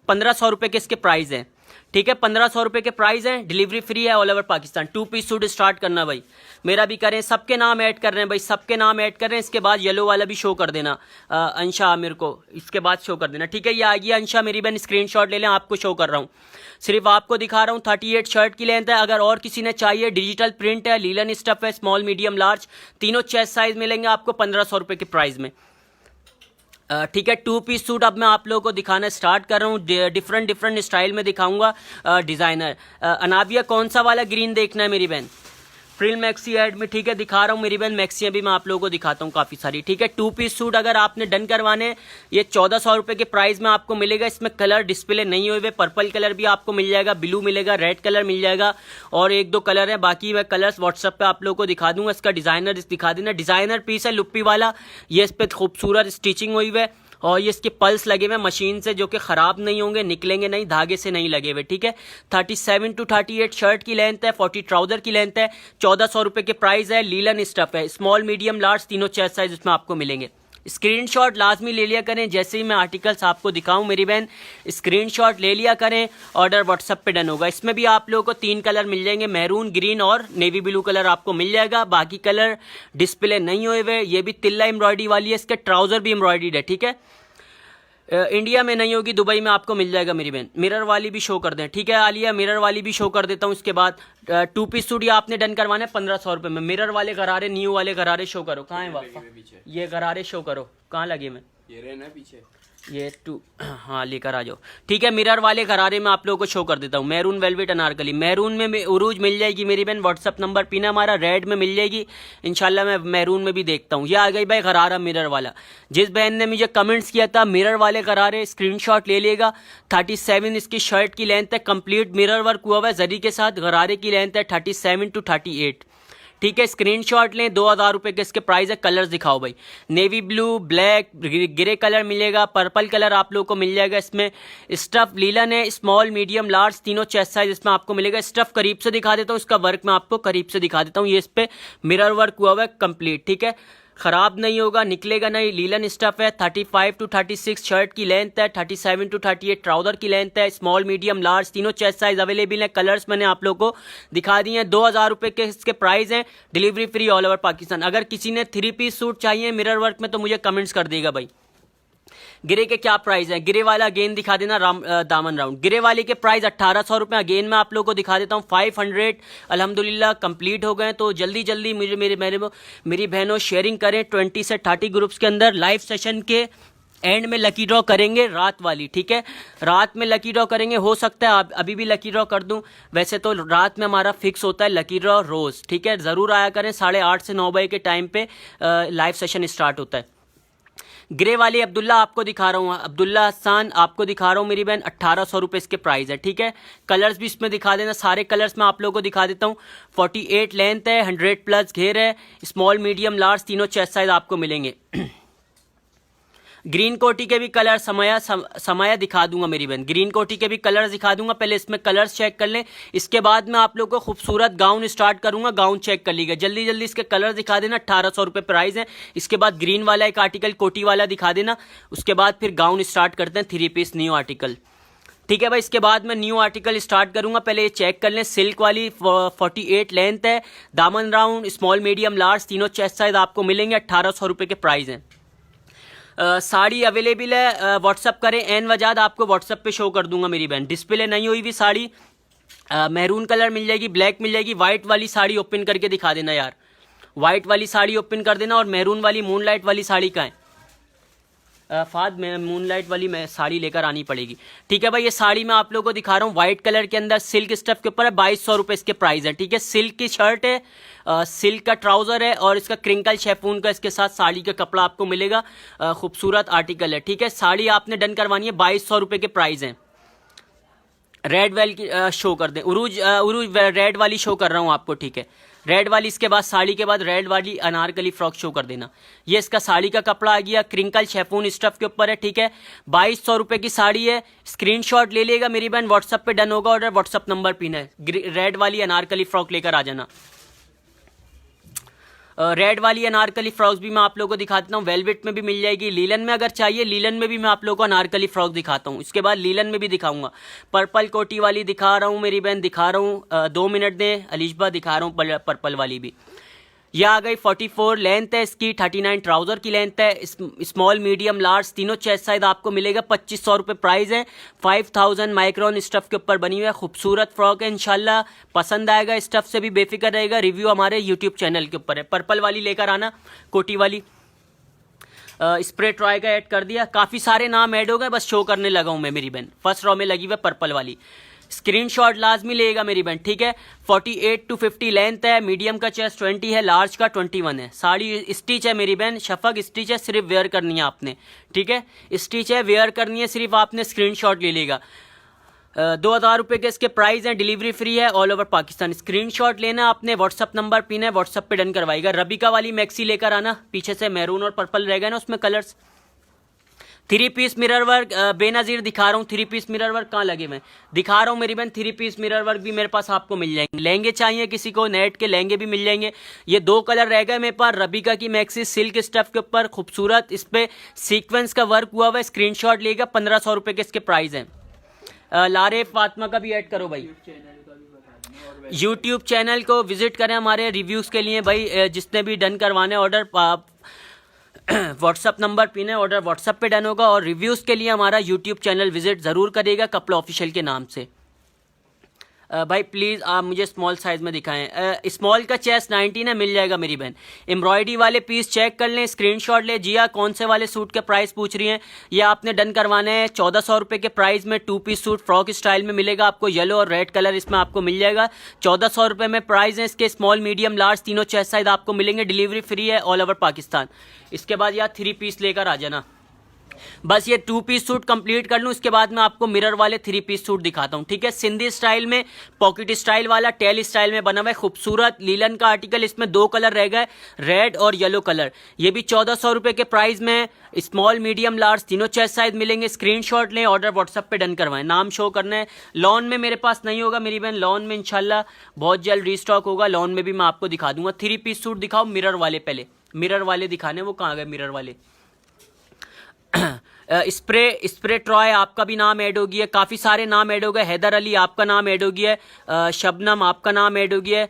Speaker 1: 1500 रुपये के इसके प्राइस हैं, ठीक है। 1500 रुपये के प्राइस हैं, डिलीवरी फ्री है all over Pakistan. 2 piece suit start करना भाई, मेरा भी करें, सबके नाम ऐड कर रहे हैं भाई, सबके नाम ऐड कर रहे हैं। इसके बाद येलो वाला भी शो कर देना अंशा आमिर को, इसके बाद शो कर देना, ठीक है। ये आ गया अंशा मेरी बहन, स्क्रीनशॉट ले लें, आपको शो कर रहा हूँ, सिर्फ आपको दिखा रहा हूँ। 38 शर्ट की लेंथ है। अगर और किसी ने चाहिए, डिजिटल प्रिंट है, लीलन स्टफ है, स्मॉल मीडियम लार्ज तीनों चेस्ट साइज मिलेंगे आपको 1500 रुपये के प्राइस में, ठीक है। 2 पीस सूट अब मैं आप लोगों को दिखाना स्टार्ट कर रहा हूँ। डिफरेंट डिफरेंट स्टाइल में दिखाऊंगा डिज़ाइनर। अनाबिया कौन सा वाला ग्रीन देखना है मेरी बहन, फ्रिल मैक्सी एड में, ठीक है, दिखा रहा हूँ मेरी बहन। मैक्सियाँ भी मैं आप लोगों को दिखाता हूँ काफ़ी सारी, ठीक है। 2 पीस सूट अगर आपने डन करवाने, ये 1400 रुपये के प्राइस में आपको मिलेगा। इसमें कलर डिस्प्ले नहीं हुए, पर्पल कलर भी आपको मिल जाएगा, ब्लू मिलेगा, रेड कलर मिल जाएगा और 1-2 कलर है। बाकी मैं कलर्स व्हाट्सअप पे आप लोगों को दिखा दूंगा। इसका डिज़ाइनर दिखा देना, डिज़ाइनर पीस है लुप्पी वाला। ये इस पर खूबसूरत स्टिचिंग हुई है और ये इसके पल्स लगे हुए मशीन से, जो कि ख़राब नहीं होंगे, निकलेंगे नहीं, धागे से नहीं लगे हुए, ठीक है। 37 टू 38 शर्ट की लेंथ है, 40 ट्राउजर की लेंथ है। 1400 रुपये के प्राइस है। लीलन स्टफ है, स्मॉल मीडियम लार्ज तीनों चेस्ट साइज इसमें आपको मिलेंगे। स्क्रीनशॉट लाजमी ले लिया करें, जैसे ही मैं आर्टिकल्स आपको दिखाऊं मेरी बहन, स्क्रीनशॉट ले लिया करें, ऑर्डर व्हाट्सअप पे डन होगा। इसमें भी आप लोगों को 3 कलर मिल जाएंगे, मैरून, ग्रीन और नेवी ब्लू कलर आपको मिल जाएगा। बाकी कलर डिस्प्ले नहीं हुए हुए। ये भी तिल्ला एम्ब्रॉयडरी वाली है, इसके ट्राउजर भी एम्ब्रॉयडर्ड है, ठीक है। इंडिया में नहीं होगी, दुबई में आपको मिल जाएगा मेरी बहन। मिरर वाली भी शो कर दें, ठीक है आलिया, मिरर वाली भी शो कर देता हूँ। इसके बाद 2 पीस सूट ये आपने डन करवाना है 1500 रुपये में। मिरर वाले गरारे, न्यू वाले गरारे शो करो, कहाँ है वापा, ये गरारे शो करो, कहाँ लगे मैं,
Speaker 2: ये रहे ना पीछे,
Speaker 1: ये 2, हाँ लेकर आ जाओ, ठीक है। मिरर वाले गरारे में आप लोगों को शो कर देता हूँ। मैरून वेलवेट अनारकली, मैरून में उरूज मिल जाएगी मेरी बहन, व्हाट्सअप नंबर पिन हमारा, रेड में मिल जाएगी इंशाल्लाह। मैं मैरून में भी देखता हूँ। ये आ गई भाई गरारा मिरर वाला। जिस बहन ने मुझे कमेंट्स किया था मिरर वाले गरारे, स्क्रीनशॉट ले लेगा। 37 इसकी शर्ट की लेंथ है, कंप्लीट मिरर वर्क हुआ हुआ है जरी के साथ। गरारे की लेंथ है 37 to 38, ठीक है। स्क्रीनशॉट लें। 2000 रुपये के इसके प्राइस है। कलर्स दिखाओ भाई, navy blue, black, grey colour मिलेगा, पर्पल कलर आप लोगों को मिल जाएगा। इसमें स्टफ लीलन है, स्मॉल मीडियम लार्ज तीनों चेस्ट साइज इसमें आपको मिलेगा। स्टफ करीब से दिखा देता हूँ, इसका वर्क मैं आपको करीब से दिखा देता हूँ। ये इस पे मिरर वर्क हुआ हुआ है कंप्लीट, ठीक है, खराब नहीं होगा, निकलेगा नहीं। लीलन स्टफ है। 35 to 36 शर्ट की लेंथ है, 37 to 38 ट्राउजर की लेंथ है। स्मॉल मीडियम लार्ज तीनों चेस्ट साइज अवेलेबल है। कलर्स मैंने आप लोगों को दिखा दिए हैं। 2000 रुपये के इसके प्राइस हैं। Delivery free all over Pakistan. अगर किसी ने 3 पीस सूट चाहिए मिरर वर्क में तो मुझे कमेंट्स कर देगा भाई। गिरे के क्या प्राइस है, गिरे वाला अगेन दिखा देना, दामन राउंड। गिरे वाले के प्राइस 1800 रुपये अगेन मैं आप लोगों को दिखा देता हूँ। 500 अल्हम्दुलिल्लाह कंप्लीट हो गए। तो जल्दी जल्दी मेरी बहनों शेयरिंग करें 20 से 30 ग्रुप्स के अंदर। लाइव सेशन के एंड में लकी ड्रॉ करेंगे रात वाली, ठीक है, रात में लकी ड्रॉ करेंगे। हो सकता है अभी भी लकी ड्रॉ कर दूं, वैसे तो रात में हमारा फिक्स होता है लकी ड्रॉ रोज़, ठीक है। ज़रूर आया करें, 8:30 से 9 बजे के टाइम पे लाइव सेशन स्टार्ट होता है। ग्रे वाली अब्दुल्ला आपको दिखा रहा हूँ, अब्दुल्ला हसन आपको दिखा रहा हूँ मेरी बहन। 1800 रुपये इसके प्राइस है, ठीक है। कलर्स भी इसमें दिखा देना, सारे कलर्स मैं आप लोगों को दिखा देता हूँ। 48 लेंथ है, 100+ घेर है, स्मॉल मीडियम लार्ज तीनों चेस्ट साइज आपको मिलेंगे। ग्रीन कोटी के भी कलर समय दिखा दूंगा मेरी बहन। ग्रीन कोटी के भी कलर्स दिखा दूंगा, पहले इसमें कलर्स चेक कर लें। इसके बाद मैं आप लोगों को खूबसूरत गाउन स्टार्ट करूंगा, गाउन चेक कर लीजिएगा। जल्दी जल्दी इसके कलर्स दिखा देना। 1800 रुपये प्राइस है। इसके बाद ग्रीन वाला एक आर्टिकल कोटी वाला दिखा देना। उसके बाद फिर गाउन स्टार्ट करते हैं 3 पीस न्यू आर्टिकल, ठीक है भाई। इसके बाद मैं न्यू आर्टिकल स्टार्ट करूंगा, पहले ये चेक कर लें। सिल्क वाली 48 लेंथ है, दामन राउंड, स्मॉल मीडियम लार्ज तीनों चेस्ट साइज आपको मिलेंगे। 1800 रुपये के प्राइस हैं। साड़ी अवेलेबल है, व्हाट्सअप करें। एन वजाद आपको व्हाट्सअप पे शो कर दूंगा मेरी बहन। डिस्प्ले नहीं हुई भी साड़ी, मैरून कलर मिल जाएगी, ब्लैक मिल जाएगी। वाइट वाली साड़ी ओपन करके दिखा देना यार, वाइट वाली साड़ी ओपन कर देना। और मैरून वाली मूनलाइट वाली साड़ी का है फाद में, मूनलाइट वाली मैं साड़ी लेकर आनी पड़ेगी, ठीक है भाई। ये साड़ी मैं आप लोगों को दिखा रहा हूँ वाइट कलर के अंदर, सिल्क स्टफ के ऊपर है। 2200 रुपये इसके प्राइस है, ठीक है। सिल्क की शर्ट है, सिल्क का ट्राउजर है और इसका क्रिंकल शेफून का इसके साथ साड़ी का कपड़ा आपको मिलेगा। खूबसूरत आर्टिकल है, ठीक है। साड़ी आपने डन करवानी है, 2200 रुपये के प्राइस हैं। रेड वेल की शो कर दें, उरूज रेड वाली शो कर रहा हूँ आपको, ठीक है। रेड वाली, इसके बाद साड़ी के बाद रेड वाली अनारकली फ्रॉक शो कर देना। ये इसका साड़ी का कपड़ा आ गया, क्रिंकल शेफून स्टफ के ऊपर है, ठीक है। 2200 रुपये की साड़ी है। स्क्रीनशॉट ले लेगा मेरी बहन, व्हाट्सअप पे डन होगा ऑर्डर, व्हाट्सअप नंबर पिन है। रेड वाली अनारकली फ्रॉक लेकर आ जाना। रेड वाली अनारकली फ्रॉक्स भी मैं आप लोगों को दिखा देता हूँ। वेलवेट में भी मिल जाएगी, लीलन में अगर चाहिए लीलन में भी मैं आप लोगों को अनारकली फ्रॉक दिखाता हूँ। इसके बाद लीलन में भी दिखाऊंगा। पर्पल कोटी वाली दिखा रहा हूँ मेरी बहन, दिखा रहा हूँ। 2 मिनट दें अलीशबा, दिखा रहा हूँ पर्पल वाली भी। यह आ गई 44 लेंथ है इसकी, 39 ट्राउजर की लेंथ है। स्मॉल मीडियम लार्ज तीनों चेस्ट साइज आपको मिलेगा। 2500 रुपये प्राइस है। 5000 माइक्रोन स्टफ के ऊपर बनी हुई है, खूबसूरत फ्रॉक है। इंशाल्लाह पसंद आएगा, स्टफ से भी बेफिक्र रहेगा। रिव्यू हमारे यूट्यूब चैनल के ऊपर है। पर्पल वाली लेकर आना, कोटी वाली। स्प्रे ट्राई का ऐड कर दिया, काफ़ी सारे नाम ऐड हो गए, बस शो करने लगा हूँ मैं मेरी बहन। फर्स्ट रॉ में लगी हुई पर्पल वाली। स्क्रीनशॉट लाजमी लेगा मेरी बहन, ठीक है। 48 to 50 लेंथ है, मीडियम का चेस्ट 20 है, लार्ज का 21 है। साड़ी स्टिच है मेरी बहन, शफक स्टिच है, सिर्फ वेयर करनी है आपने, ठीक है। स्टिच है, वेयर करनी है सिर्फ आपने, स्क्रीनशॉट ले लेगा। 2000 रुपये के इसके प्राइस हैं, डिलीवरी फ्री है ऑल ओवर पाकिस्तान। स्क्रीनशॉट लेना आपने, व्हाट्सअप नंबर पिन है, व्हाट्सअप पे डन करवाएगा। रबिका वाली मैक्सी लेकर आना, पीछे से मैरून और पर्पल रहेगा ना उसमें colours. 3 piece mirror work Benazir दिखा रहा हूँ। 3 पीस मिरर वर्क कहाँ लगे, मैं दिखा रहा हूँ मेरी बहन। 3 पीस मिरर वर्क भी मेरे पास आपको मिल जाएंगे। लहंगे चाहिए किसी को, नेट के लहंगे भी मिल जाएंगे। ये 2 कलर रह गए मेरे पास। रबिका की मैक्सी सिल्क स्टफ के ऊपर खूबसूरत, इस पर सीक्वेंस का वर्क हुआ हुआ है। स्क्रीनशॉट लेगा, 1500 रुपये के इसके प्राइस हैं। लारे फातिमा का भी ऐड करो भाई। यूट्यूब चैनल को विजिट करें हमारे रिव्यूज़ के लिए भाई, जिसने भी डन करवाने ऑर्डर। व्हाट्सअप नंबर पिन है, ऑर्डर व्हाट्सअप पे डन होगा। और रिव्यूज़ के लिए हमारा यूट्यूब चैनल विजिट ज़रूर करिएगा कपड़ा ऑफिशियल के नाम से। भाई प्लीज़ आप मुझे स्मॉल साइज़ में दिखाएं। स्मॉल का चेस्ट 19 है, मिल जाएगा मेरी बहन। एम्ब्रॉयडरी वाले पीस चेक कर लें, स्क्रीनशॉट ले। जिया कौन से वाले सूट के प्राइस पूछ रही हैं? ये आपने डन करवाना है 1400 रुपये के प्राइस में। 2 पीस सूट फ्रॉक स्टाइल में मिलेगा आपको, येलो और रेड कलर इसमें आपको मिल जाएगा। 1400 रुपये में प्राइस है इसके। स्मॉल मीडियम लार्ज तीनों चेस्ट साइज आपको मिलेंगे, डिलीवरी फ्री है ऑल ओवर पाकिस्तान। इसके बाद यार 3 पीस लेकर आ जाना। बस ये 2 पीस सूट कंप्लीट कर लूँ, इसके बाद मैं आपको मिरर वाले 3 पीस सूट दिखाता हूँ, ठीक है। सिंधी स्टाइल में, पॉकेट स्टाइल वाला, टेल स्टाइल में बना हुआ है, खूबसूरत लीलन का आर्टिकल। इसमें 2 कलर रह गए, रेड और येलो कलर। ये भी 1400 रुपये के प्राइस में स्मॉल मीडियम लार्ज तीनों चेस्ट साइज मिलेंगे। स्क्रीनशॉट लें, ऑर्डर व्हाट्सएप पे डन करवाएं। नाम शो करना है। लॉन में मेरे पास नहीं होगा मेरी बहन, लॉन में इंशाल्लाह बहुत जल्द रीस्टॉक होगा। लॉन में भी मैं आपको दिखा दूंगा। 3 पीस सूट दिखाओ मिरर वाले, पहले मिरर वाले दिखाने, वो कहाँ गए मिरर वाले? स्प्रे ट्रॉय आपका भी नाम ऐड हो गया है, काफ़ी सारे नाम ऐड हो गए। हैदर अली आपका नाम ऐड हो गया है, शबनम आपका नाम ऐड हो गया है,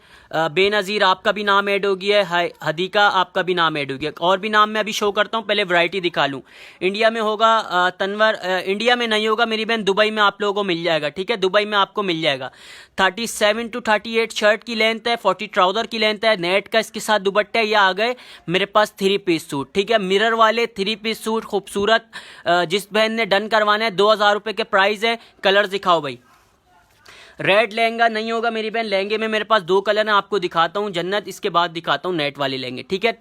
Speaker 1: बेनज़ीर आपका भी नाम ऐड हो गया है, हदीका आपका भी नाम ऐड हो गया है। और भी नाम मैं अभी शो करता हूँ, पहले वैरायटी दिखा लूँ। इंडिया में होगा तनवर, इंडिया में नहीं होगा मेरी बहन, दुबई में आप लोगों को मिल जाएगा, ठीक है। दुबई में आपको मिल जाएगा। 37 to 38 शर्ट की लेंथ है, 40 ट्राउज़र की लेंथ है, नेट का इसके साथ दुपट्टा है। ये आ गए मेरे पास 3 पीस सूट, ठीक है। मिरर वाले 3 पीस सूट खूबसूरत, जिस बहन ने डन करवाना है 2000 रुपये के प्राइस है। कलर दिखाओ भाई। रेड लहंगा नहीं होगा मेरी बहन, लहंगे में मेरे पास 2 कलर हैं, आपको दिखाता हूँ जन्नत, इसके बाद दिखाता हूँ नेट वाले लहंगे, ठीक है।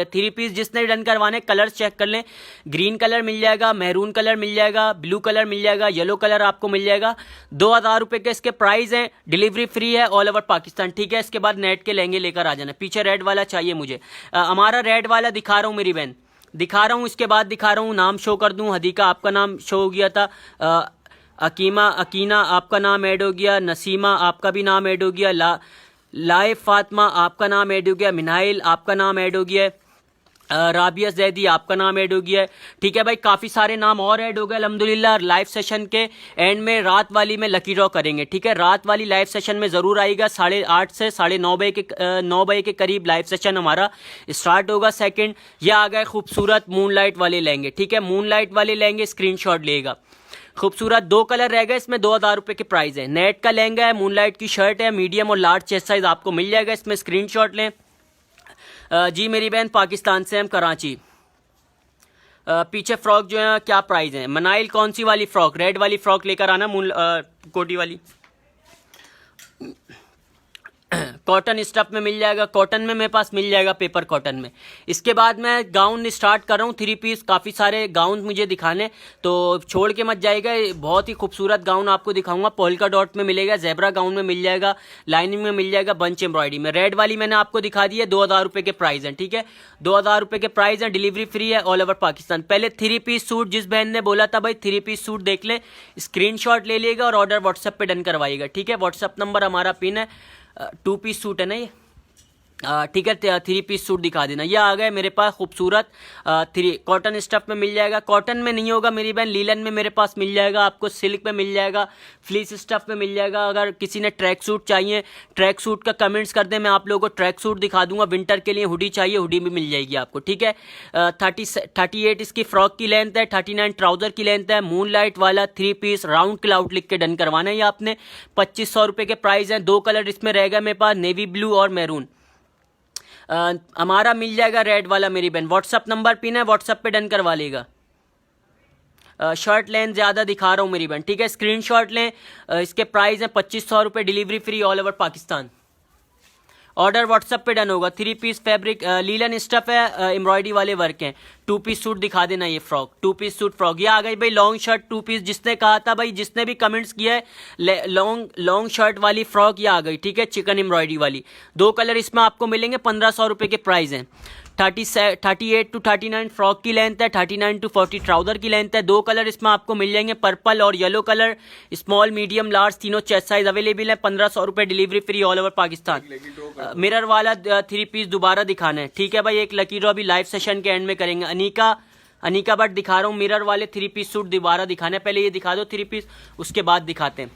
Speaker 1: 3 पीस जिसने डन करवाने, कलर चेक कर लें। ग्रीन कलर मिल जाएगा, मैरून कलर मिल जाएगा, ब्लू कलर मिल जाएगा, येलो कलर आपको मिल जाएगा। 2000 रुपये के इसके प्राइस हैं, डिलीवरी फ्री है ऑल ओवर पाकिस्तान, ठीक है। इसके बाद नेट के लहंगे लेकर आ जाना। पीछे रेड वाला चाहिए मुझे, हमारा रेड वाला दिखा रहा हूँ मेरी बहन, दिखा रहा हूँ। इसके बाद दिखा रहा हूँ, नाम शो कर दूँ। हदीका आपका नाम शो हो गया था, अकीना आपका नाम ऐड हो गया, नसीमा आपका भी नाम ऐड हो गया, लाए फातिमा आपका नाम ऐड हो गया, मिनाइल आपका नाम ऐड हो गया है, राबिया जैदी आपका नाम ऐड हो गया है, ठीक है भाई। काफ़ी सारे नाम और ऐड हो गए अल्हम्दुलिल्लाह। लाइव सेशन के एंड में रात वाली में लकी ड्रॉ करेंगे, ठीक है। रात वाली लाइव सेशन में ज़रूर आएगा, 8:30 से 9:30 बजे के करीब लाइव सेशन हमारा स्टार्ट होगा। सेकंड ये आ गए खूबसूरत मूनलाइट वाले लेंगे, ठीक है। मूनलाइट वाले लेंगे, स्क्रीनशॉट लेगा। खूबसूरत 2 कलर रह गए इसमें, 2000 रुपये के प्राइस है। नेट का लहंगा है, मूनलाइट की शर्ट है, मीडियम और लार्ज चेस्ट साइज आपको मिल जाएगा इसमें। स्क्रीनशॉट लें। जी मेरी बहन पाकिस्तान से, हम कराची। पीछे फ्रॉक जो है क्या प्राइस है? मनाइल कौन सी वाली फ्रॉक? रेड वाली फ्रॉक लेकर आना, कोटी वाली। कॉटन स्टफ में मिल जाएगा, कॉटन में मेरे पास मिल जाएगा, पेपर कॉटन में। इसके बाद मैं गाउन स्टार्ट कर रहा हूँ 3 पीस। काफ़ी सारे गाउन मुझे दिखाने, तो छोड़ के मत जाएगा। बहुत ही खूबसूरत गाउन आपको दिखाऊंगा। पोल्का डॉट में मिलेगा, जेब्रा गाउन में मिल जाएगा, लाइनिंग में मिल जाएगा, बंच एम्ब्रॉयडरी में। रेड वाली मैंने आपको दिखा दी है, 2000 रुपये के प्राइस है, ठीक है। 2000 रुपये के प्राइस है, डिलीवरी फ्री है ऑल ओवर पाकिस्तान। पहले 3 पीस सूट, जिस बहन ने बोला था भाई 3 पीस सूट देख लें, स्क्रीनशॉट ले लिएगा और ऑर्डर व्हाट्सएप पे डन करवाइएगा, ठीक है। व्हाट्सएप नंबर हमारा पिन है। 2 पीस सूट है ना ये, ठीक है। 3 पीस सूट दिखा देना। ये आ गए मेरे पास खूबसूरत 3 कॉटन स्टफ में मिल जाएगा। कॉटन में नहीं होगा मेरी बहन, लीलन में मेरे पास मिल जाएगा आपको, सिल्क में मिल जाएगा, फ्लीस स्टफ में मिल जाएगा। अगर किसी ने ट्रैक सूट चाहिए, ट्रैक सूट का कमेंट्स कर दें, मैं आप लोगों को ट्रैक सूट दिखा दूंगा। विंटर के लिए हुडी चाहिए, हुडी भी मिल जाएगी आपको, ठीक है। 38 इसकी फ्रॉक की लेंथ है, 39 ट्राउजर की लेंथ है। मूनलाइट वाला 3 पीस राउंड क्लाउड लिख के डन करवाना है ये आपने। 2500 रुपये के प्राइस हैं। 2 कलर इसमें रहेगा मेरे पास, नेवी ब्लू और मैरून। हमारा मिल जाएगा रेड वाला मेरी बहन। व्हाट्सअप नंबर पिन है, व्हाट्सअप पे डन करवा लेगा। शर्ट लेंथ ज़्यादा दिखा रहा हूँ मेरी बहन, ठीक है। स्क्रीनशॉट लें। इसके प्राइस हैं 2500 रुपये, delivery free all over Pakistan. Order WhatsApp पे डन होगा। 3 पीस फैब्रिक लीलन स्टफ है, एम्ब्रॉयडरी वाले वर्क हैं। 2 पीस सूट दिखा देना, ये फ्रॉक 2 पीस सूट फ्रॉक। ये आ गई भाई लॉन्ग शर्ट 2 पीस। जिसने कहा था भाई, जिसने भी कमेंट्स किया है लॉन्ग शर्ट वाली फ्रॉक, ये आ गई, ठीक है। चिकन एम्ब्रॉयडरी वाली। 2 कलर इसमें आपको मिलेंगे, 1500 रुपये के प्राइस हैं। 38 to 39 फ्रॉक की लेंथ है, 39 to 40 ट्राउजर की लेंथ है। 2 कलर इसमें आपको मिल जाएंगे, पर्पल और yellow colour. Small medium large तीनों चेस्ट साइज अवेलेबल है। 1500 रुपये, delivery free all over Pakistan. Mirror वाला 3 पीस दोबारा दिखाना है, ठीक है भाई। एक लकी ड्रॉ भी लाइव सेशन के एंड में करेंगे। अनिका बट दिखा रहा हूँ, मिरर वाले 3 पीस सूट दोबारा दिखाना है। पहले ये दिखा दो 3 पीस, उसके बाद दिखाते हैं।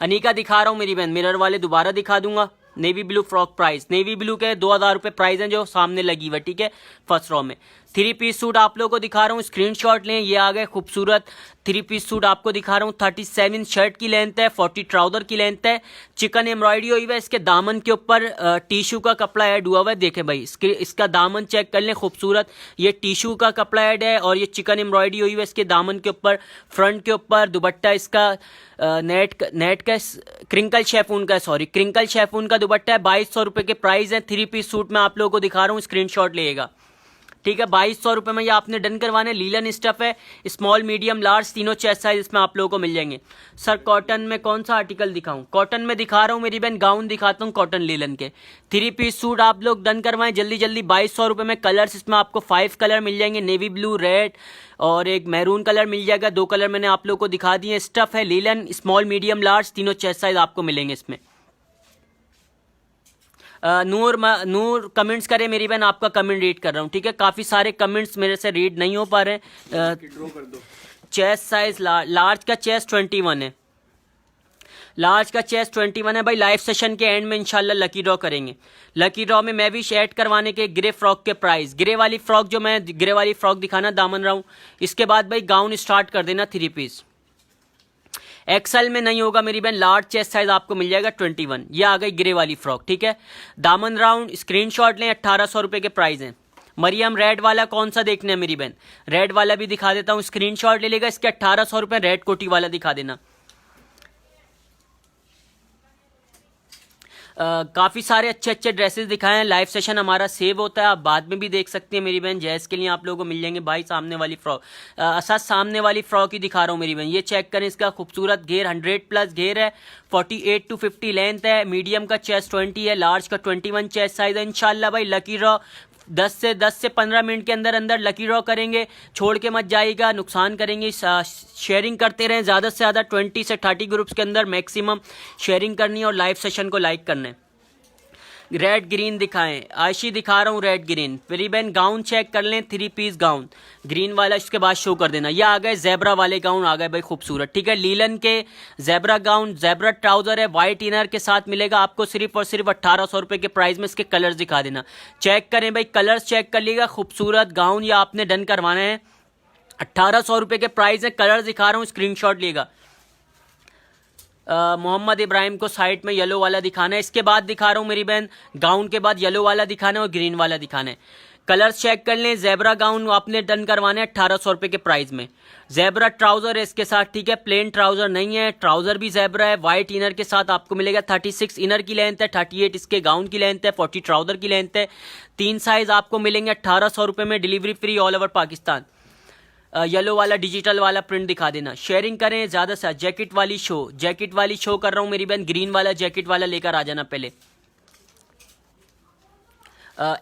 Speaker 1: अनिका दिखा रहा हूँ मेरी बहन, मिरर वाले दोबारा दिखा दूंगा। Navy blue frock price, navy blue के 2000 रुपये प्राइस हैं जो सामने लगी हुई है, ठीक है, फर्स्ट रो में। 3 पीस सूट आप लोगों को दिखा रहा हूँ, स्क्रीनशॉट लें। ये आ गए खूबसूरत 3 पीस सूट आपको दिखा रहा हूँ। 37 शर्ट की लेंथ है, 40 ट्राउजर की लेंथ है, चिकन एम्ब्रॉयडरी हुई है। इसके दामन के ऊपर टिश्यू का कपड़ा ऐड हुआ हुआ है, देखें भाई इसका दामन चेक कर लें, खूबसूरत ये टिश्यू का कपड़ा ऐड है और ये चिकन एम्ब्रॉयडरी हुई है इसके दामन के ऊपर। फ्रंट के ऊपर दुपट्टा इसका नेट का क्रिंकल शेफून का, सॉरी क्रिंकल शेफून का दुपट्टा है। 2200 रुपये के प्राइस है। 3 पीस सूट में आप लोगों को दिखा रहा हूँ, स्क्रीनशॉट लिएगा, ठीक है। 2200 रुपये में ये आपने डन करवाने। लीलन स्टफ है, स्मॉल मीडियम लार्ज तीनों चेस्ट साइज इसमें आप लोगों को मिल जाएंगे। सर कॉटन में कौन सा आर्टिकल दिखाऊं? कॉटन में दिखा रहा हूँ मेरी बहन, गाउन दिखाता हूँ कॉटन लीलन के। 3 पीस सूट आप लोग डन करवाएं जल्दी जल्दी। 2200 रुपये में। कलर्स इसमें आपको 5 कलर मिल जाएंगे, नेवी ब्लू, रेड और एक मैरून कलर मिल जाएगा। 2 कलर मैंने आप लोग को दिखा दिए। स्टफ है लीलन, स्मॉल मीडियम लार्ज तीनों चेस्ट साइज आपको मिलेंगे इसमें। नूर कमेंट्स करें मेरी बहन, आपका कमेंट रीड कर रहा हूँ, ठीक है। काफ़ी सारे कमेंट्स मेरे से रीड नहीं हो पा रहे हैं।
Speaker 2: ड्रॉ कर दो।
Speaker 1: चेस्ट साइज लार्ज का चेस्ट 21 है, लार्ज का चेस्ट 21 है भाई। लाइव सेशन के एंड में इंशाल्लाह लकी ड्रॉ करेंगे। लकी ड्रॉ में मैं भी ऐड करवाने के ग्रे फ्रॉक के प्राइस, ग्रे वाली फ्रॉक जो मैं ग्रे वाली फ्रॉक दिखाना दामन रहा हूँ। इसके बाद भाई गाउन स्टार्ट कर देना 3 पीस। एक्सेल में नहीं होगा मेरी बहन, लार्ज चेस्ट साइज आपको मिल जाएगा 21। ये आ गई ग्रे वाली फ्रॉक, ठीक है। दामन राउंड स्क्रीनशॉट लें, 1800 रुपये के प्राइस हैं। मरियम रेड वाला कौन सा देखना है मेरी बहन? रेड वाला भी दिखा देता हूँ, स्क्रीनशॉट ले लेगा। इसके 1800 रुपये, रेड कोटी वाला दिखा देना। काफ़ी सारे अच्छे अच्छे ड्रेसेस दिखाए हैं। लाइव सेशन हमारा सेव होता है, आप बाद में भी देख सकते हैं मेरी बहन। जैस के लिए आप लोगों को मिल जाएंगे भाई सामने वाली फ्रॉक, असद सामने वाली फ्रॉक ही दिखा रहा हूँ मेरी बहन। ये चेक करें, इसका खूबसूरत घेर 100+ घेर है, 48 to 50 लेंथ है, मीडियम का चेस्ट 20 है, लार्ज का 21 चेस्ट साइज है। इंशाल्लाह भाई लकी ड्रॉ 10 से 15 मिनट के अंदर अंदर लकी ड्रॉ करेंगे, छोड़ के मत जाइएगा, नुकसान करेंगे। शेयरिंग करते रहें ज़्यादा से ज़्यादा, 20 से 30 ग्रुप्स के अंदर मैक्सिमम शेयरिंग करनी है और लाइव सेशन को लाइक करना है। रेड ग्रीन दिखाएं, आयशी दिखा रहा हूँ रेड ग्रीन। फिर बहन गाउन चेक कर लें, 3 पीस गाउन ग्रीन वाला, इसके बाद शो कर देना। ये आ गए जेब्रा वाले गाउन, आ गए भाई खूबसूरत, ठीक है। लीलन के जेब्रा गाउन, जेब्रा ट्राउजर है, वाइट इनर के साथ मिलेगा आपको सिर्फ और सिर्फ 1800 रुपये के प्राइस में। इसके कलर्स दिखा देना, चेक करें भाई, कलर्स चेक कर लीजिएगा। खूबसूरत गाउन ये आपने डन करवाना है, 1800 रुपये के प्राइस है। कलर दिखा रहा हूँ, स्क्रीनशॉट लेगा। मोहम्मद इब्राहिम को साइड में येलो वाला दिखाना है। इसके बाद दिखा रहा हूँ मेरी बहन, गाउन के बाद येलो वाला दिखाना है और ग्रीन वाला दिखाना है। कलर्स चेक कर लें। जेब्रा गाउन आपने डन करवाना है 1800 रुपये के प्राइस में। जेब्रा ट्राउजर है इसके साथ, ठीक है, प्लेन ट्राउजर नहीं है, ट्राउजर भी जेब्रा है, वाइट इनर के साथ आपको मिलेगा। 36 इनर की लेंथ है, 38 इसके गाउन की लेंथ है, 40 ट्राउजर की लेंथ है। 3 साइज आपको मिलेंगे 1800 रुपये में, delivery free all over Pakistan. Yellow वाला डिजिटल वाला प्रिंट दिखा देना। शेयरिंग करें ज़्यादा से। जैकेट वाली शो कर रहा हूँ मेरी बहन, ग्रीन वाला जैकेट वाला लेकर आ जाना पहले।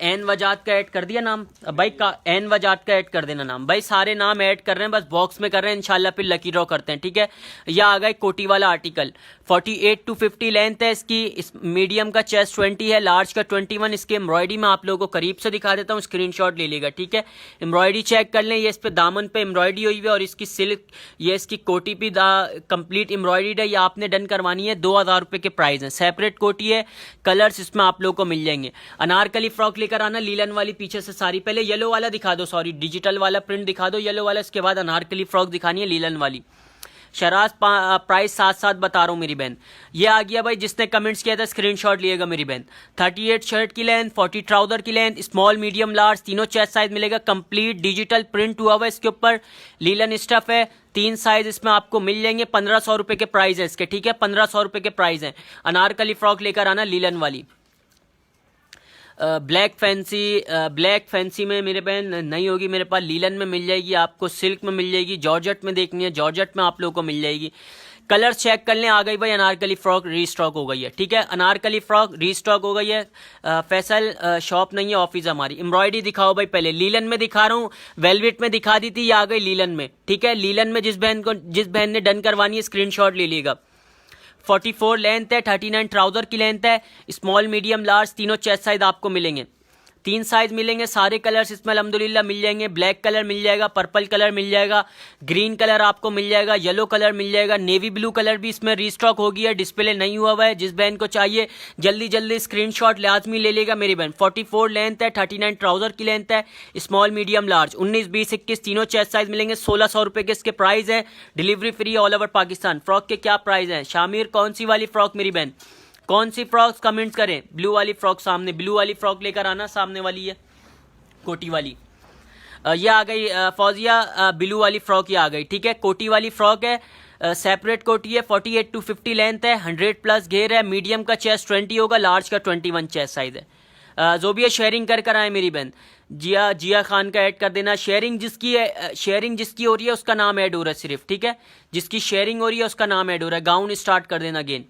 Speaker 1: एन वजात का ऐड कर दिया नाम भाई का, एन वजात का ऐड कर देना नाम भाई। सारे नाम ऐड कर रहे हैं, बस बॉक्स में कर रहे हैं, इंशाल्लाह फिर लकी ड्रॉ करते हैं, ठीक है। यह आ गए कोटी वाला आर्टिकल, 48 to 50 लेंथ है इसकी। इस मीडियम का चेस्ट 20 है, लार्ज का 21। इसके एम्ब्रॉयडरी में आप लोगों को करीब से दिखा देता हूँ, स्क्रीनशॉट ले लेगा, ठीक है। एम्ब्रॉयडरी चेक कर लें, ये इस पे दामन पे एम्ब्रॉयडरी हुई है और इसकी सिल्क, ये इसकी कोटी भी कंप्लीट एम्ब्रॉयडरी है। ये आपने डन करवानी है, 2000 रुपये के प्राइस है। सेपरेट कोटी है, कलर्स इसमें आप लोगों को मिल जाएंगे। अनारकली फ्रॉक लेकर आना, लीलन वाली पीछे से सारी। पहले येलो वाला दिखा दो, सॉरी डिजिटल वाला प्रिंट दिखा दो येलो वाला, इसके बाद अनारकली फ्रॉक दिखानी है लीलन वाली। शराज प्राइस साथ साथ बता रहा हूँ मेरी बहन। ये आ गया भाई, जिसने कमेंट्स किया था स्क्रीनशॉट लिएगा मेरी बहन। 38 शर्ट की लेंथ, 40 ट्राउजर की लेंथ, स्मॉल मीडियम लार्ज तीनों चेस्ट साइज मिलेगा। कंप्लीट डिजिटल प्रिंट हुआ हुआ इसके ऊपर, लीलन स्टफ है। 3 साइज इसमें आपको मिल जाएंगे। 1500 रुपये के प्राइस है इसके, ठीक है, 1500 रुपये के प्राइस है। अनारकली फ्रॉक लेकर आना लीलन वाली। ब्लैक फैंसी में मेरे बहन नहीं होगी मेरे पास, लीलन में मिल जाएगी आपको, सिल्क में मिल जाएगी, जॉर्जेट में देखनी है जॉर्जेट में आप लोगों को मिल जाएगी। कलर चेक कर लें, आ गई भाई अनारकली फ्रॉक रीस्टॉक हो गई है, ठीक है। अनारकली फ्रॉक रीस्टॉक हो गई है। फैसल शॉप नहीं है, ऑफिस हमारी। एम्ब्रॉयडरी दिखाओ भाई पहले, लीलन में दिखा रहा हूँ, वेलवेट में दिखा दी थी, ये आ गई लीलन में, ठीक है। लीलन में जिस बहन ने डन करवानी है स्क्रीनशॉट ले लीजिएगा। 44 लेंथ है, 39 ट्राउजर की लेंथ है, स्मॉल मीडियम लार्ज तीनों चेस्ट साइज आपको मिलेंगे। 3 साइज मिलेंगे, सारे कलर्स इसमें अल्हम्दुलिल्लाह मिल जाएंगे। ब्लैक कलर मिल जाएगा, पर्पल कलर मिल जाएगा, ग्रीन कलर आपको मिल जाएगा, येलो कलर मिल जाएगा, नेवी ब्लू कलर भी इसमें रीस्टॉक हो गया है, डिस्प्ले नहीं हुआ हुआ है। जिस बहन को चाहिए जल्दी जल्दी स्क्रीनशॉट लाजमी ले लेगा मेरी बहन। 44 लेंथ है, 39 ट्राउजर की लेंथ है, स्मॉल मीडियम लार्ज, 19 20 21 तीनों चेस्ट साइज मिलेंगे। 1600 रुपये के इसके प्राइस है, delivery free all over Pakistan. Frock के क्या प्राइस है? शामिर कौन सी वाली फ्रॉक मेरी बहन, कौन सी फ्रॉक्स कमेंट्स करें? ब्लू वाली फ्रॉक, सामने ब्लू वाली फ्रॉक लेकर आना, सामने वाली है कोटी वाली। ये आ गई फौजिया, ब्लू वाली फ्रॉक ये आ गई, ठीक है। कोटी वाली फ्रॉक है, सेपरेट कोटी है, 48 to 50 लेंथ है, 100 प्लस घेर है, मीडियम का चेस्ट 20 होगा, लार्ज का 21 चेस्ट साइज है। जो भी है शेयरिंग कर आए मेरी बहन। जिया खान का ऐड कर देना। शेयरिंग जिसकी है, शेयरिंग जिसकी हो रही है उसका नाम ऐड हो रहा है सिर्फ, ठीक है। जिसकी शेयरिंग हो रही है उसका नाम ऐड हो रहा है। गाउन स्टार्ट कर देना अगेन।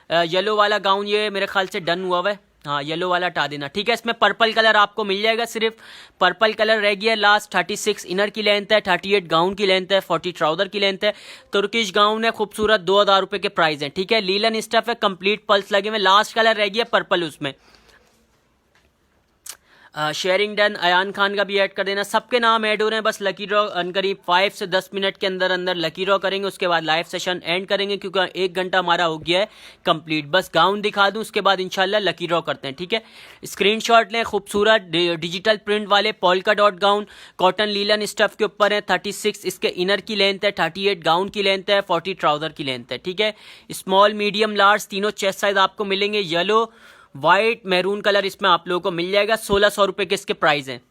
Speaker 1: येलो वाला गाउन ये मेरे ख्याल से डन हुआ है, हाँ येलो वाला हटा देना, ठीक है। इसमें पर्पल कलर आपको मिल जाएगा, सिर्फ पर्पल कलर रह गया लास्ट। 36 इनर की लेंथ है, 38 गाउन की लेंथ है, 40 ट्राउजर की लेंथ है। तुर्किश गाउन है, खूबसूरत, 2000 रुपये के प्राइस है, ठीक है। लीलन स्टफ है, कंप्लीट पल्स लगे हुए। लास्ट कलर रह गया पर्पल उसमें। Sharing done. अयान खान का भी ऐड कर देना। सबके नाम ऐड हो रहे हैं, बस लकी ड्रॉ करीब 5 से 10 मिनट के अंदर अंदर लकी ड्रॉ करेंगे, उसके बाद लाइव सेशन एंड करेंगे क्योंकि 1 घंटा हमारा हो गया है कंप्लीट। बस गाउन दिखा दूं, उसके बाद इंशाल्लाह लकी ड्रॉ करते हैं, ठीक है। स्क्रीनशॉट लें, खूबसूरत डिजिटल प्रिंट वाले polka dot gown, cotton linen stuff के ऊपर है। 36 इसके इनर की लेंथ है, 38 गाउन की लेंथ है, 40 ट्राउजर की लेंथ है, ठीक है। स्मॉल मीडियम लार्ज तीनों चेस्ट साइज आपको मिलेंगे। येलो वाइट मैरून कलर इसमें आप लोगों को मिल जाएगा। 1600 रुपये के इसके प्राइस हैं,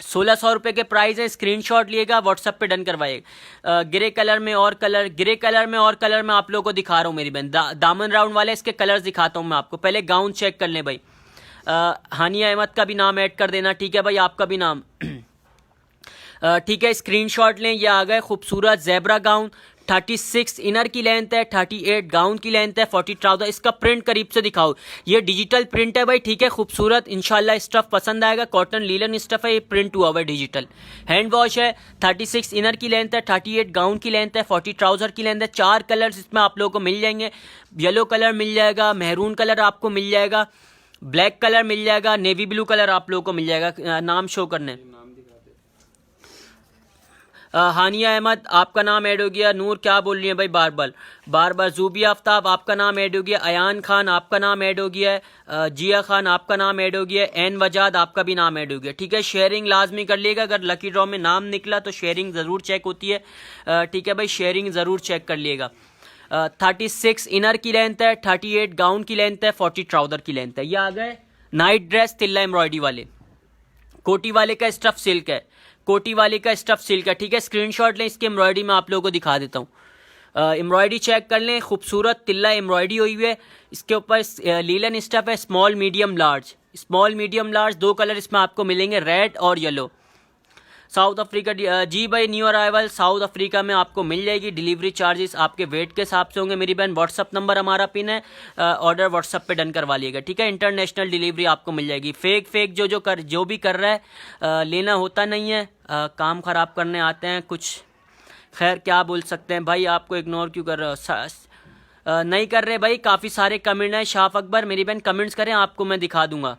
Speaker 1: 1600 रुपये के प्राइस है। स्क्रीनशॉट लिएगा, व्हाट्सएप पे डन करवाइएगा। ग्रे कलर में और कलर, ग्रे कलर में और कलर मैं आप लोगों को दिखा रहा हूँ मेरी बहन। दामन राउंड वाले इसके कलर्स दिखाता हूँ मैं आपको। पहले गाउन चेक कर लें भाई। हानिया अहमद का भी नाम ऐड कर देना, ठीक है भाई, आपका भी नाम ठीक है। स्क्रीनशॉट लें, ये आ गए खूबसूरत ज़ेब्रा गाउन। 36 इनर की लेंथ है, 38 गाउन की लेंथ है, 40 ट्राउजर। इसका प्रिंट करीब से दिखाओ, ये डिजिटल प्रिंट है भाई, ठीक है। खूबसूरत, इंशाल्लाह स्टफ पसंद आएगा। कॉटन लीलन स्टफ है, ये प्रिंट हुआ हुआ है डिजिटल। हैंड वॉश है। 36 इनर की लेंथ है, 38 गाउन की लेंथ है, 40 ट्राउजर की लेंथ है। 4 कलर्स इसमें आप लोगों को मिल जाएंगे। येलो कलर मिल जाएगा, महरून कलर आपको मिल जाएगा, ब्लैक कलर मिल जाएगा, नेवी ब्लू कलर आप लोगों को मिल जाएगा। नाम शो करने। हानिया अहमद आपका नाम ऐड हो गया। नूर क्या बोल रही है भाई, बार बार। जूबिया आफ्ताब आपका नाम ऐड हो गया। अयान खान आपका नाम ऐड हो गया है। जिया खान आपका नाम ऐड हो गया है। एन वजाद आपका भी नाम ऐड हो गया, ठीक है। शेयरिंग लाजमी कर लिएगा, अगर लकी ड्रॉ में नाम निकला तो शेयरिंग ज़रूर चेक होती है, ठीक है भाई, शेयरिंग ज़रूर चेक कर लिएगा। 36 इनर की लेंथ है, 38 गाउन की लेंथ है, 40 ट्राउजर की लेंथ है। ये आ गए नाइट ड्रेस तिल्ला एम्ब्रॉयडरी वाले। कोटी वाले का स्टफ सिल्क है, कोटी वाले का स्टफ सिल्क है, ठीक है। स्क्रीनशॉट लें, इसकी एम्ब्रॉयडरी मैं आप लोगों को दिखा देता हूँ। एम्ब्रॉयडरी चेक कर लें, खूबसूरत तिल्ला एम्ब्रॉयडरी हुई हुई है। इसके ऊपर लीलन स्टफ है, small medium large. Small medium large 2 colour इसमें आपको मिलेंगे, रेड और येलो। साउथ अफ्रीका, जी भाई, न्यू अराइवल साउथ अफ्रीका में आपको मिल जाएगी। डिलीवरी चार्जेस आपके वेट के हिसाब से होंगे मेरी बहन। व्हाट्सअप नंबर हमारा पिन है, ऑर्डर व्हाट्सअप पे डन करवा लिएगा, ठीक है। इंटरनेशनल डिलीवरी आपको मिल जाएगी। फेक जो भी कर रहा है, लेना होता नहीं है, काम ख़राब करने आते हैं कुछ। खैर क्या बोल सकते हैं भाई, आपको इग्नोर क्यों कर रहे हो? नहीं कर रहे भाई, काफ़ी सारे कमेंट हैं। शाफ अकबर मेरी बहन कमेंट्स करें, आपको मैं दिखा दूंगा।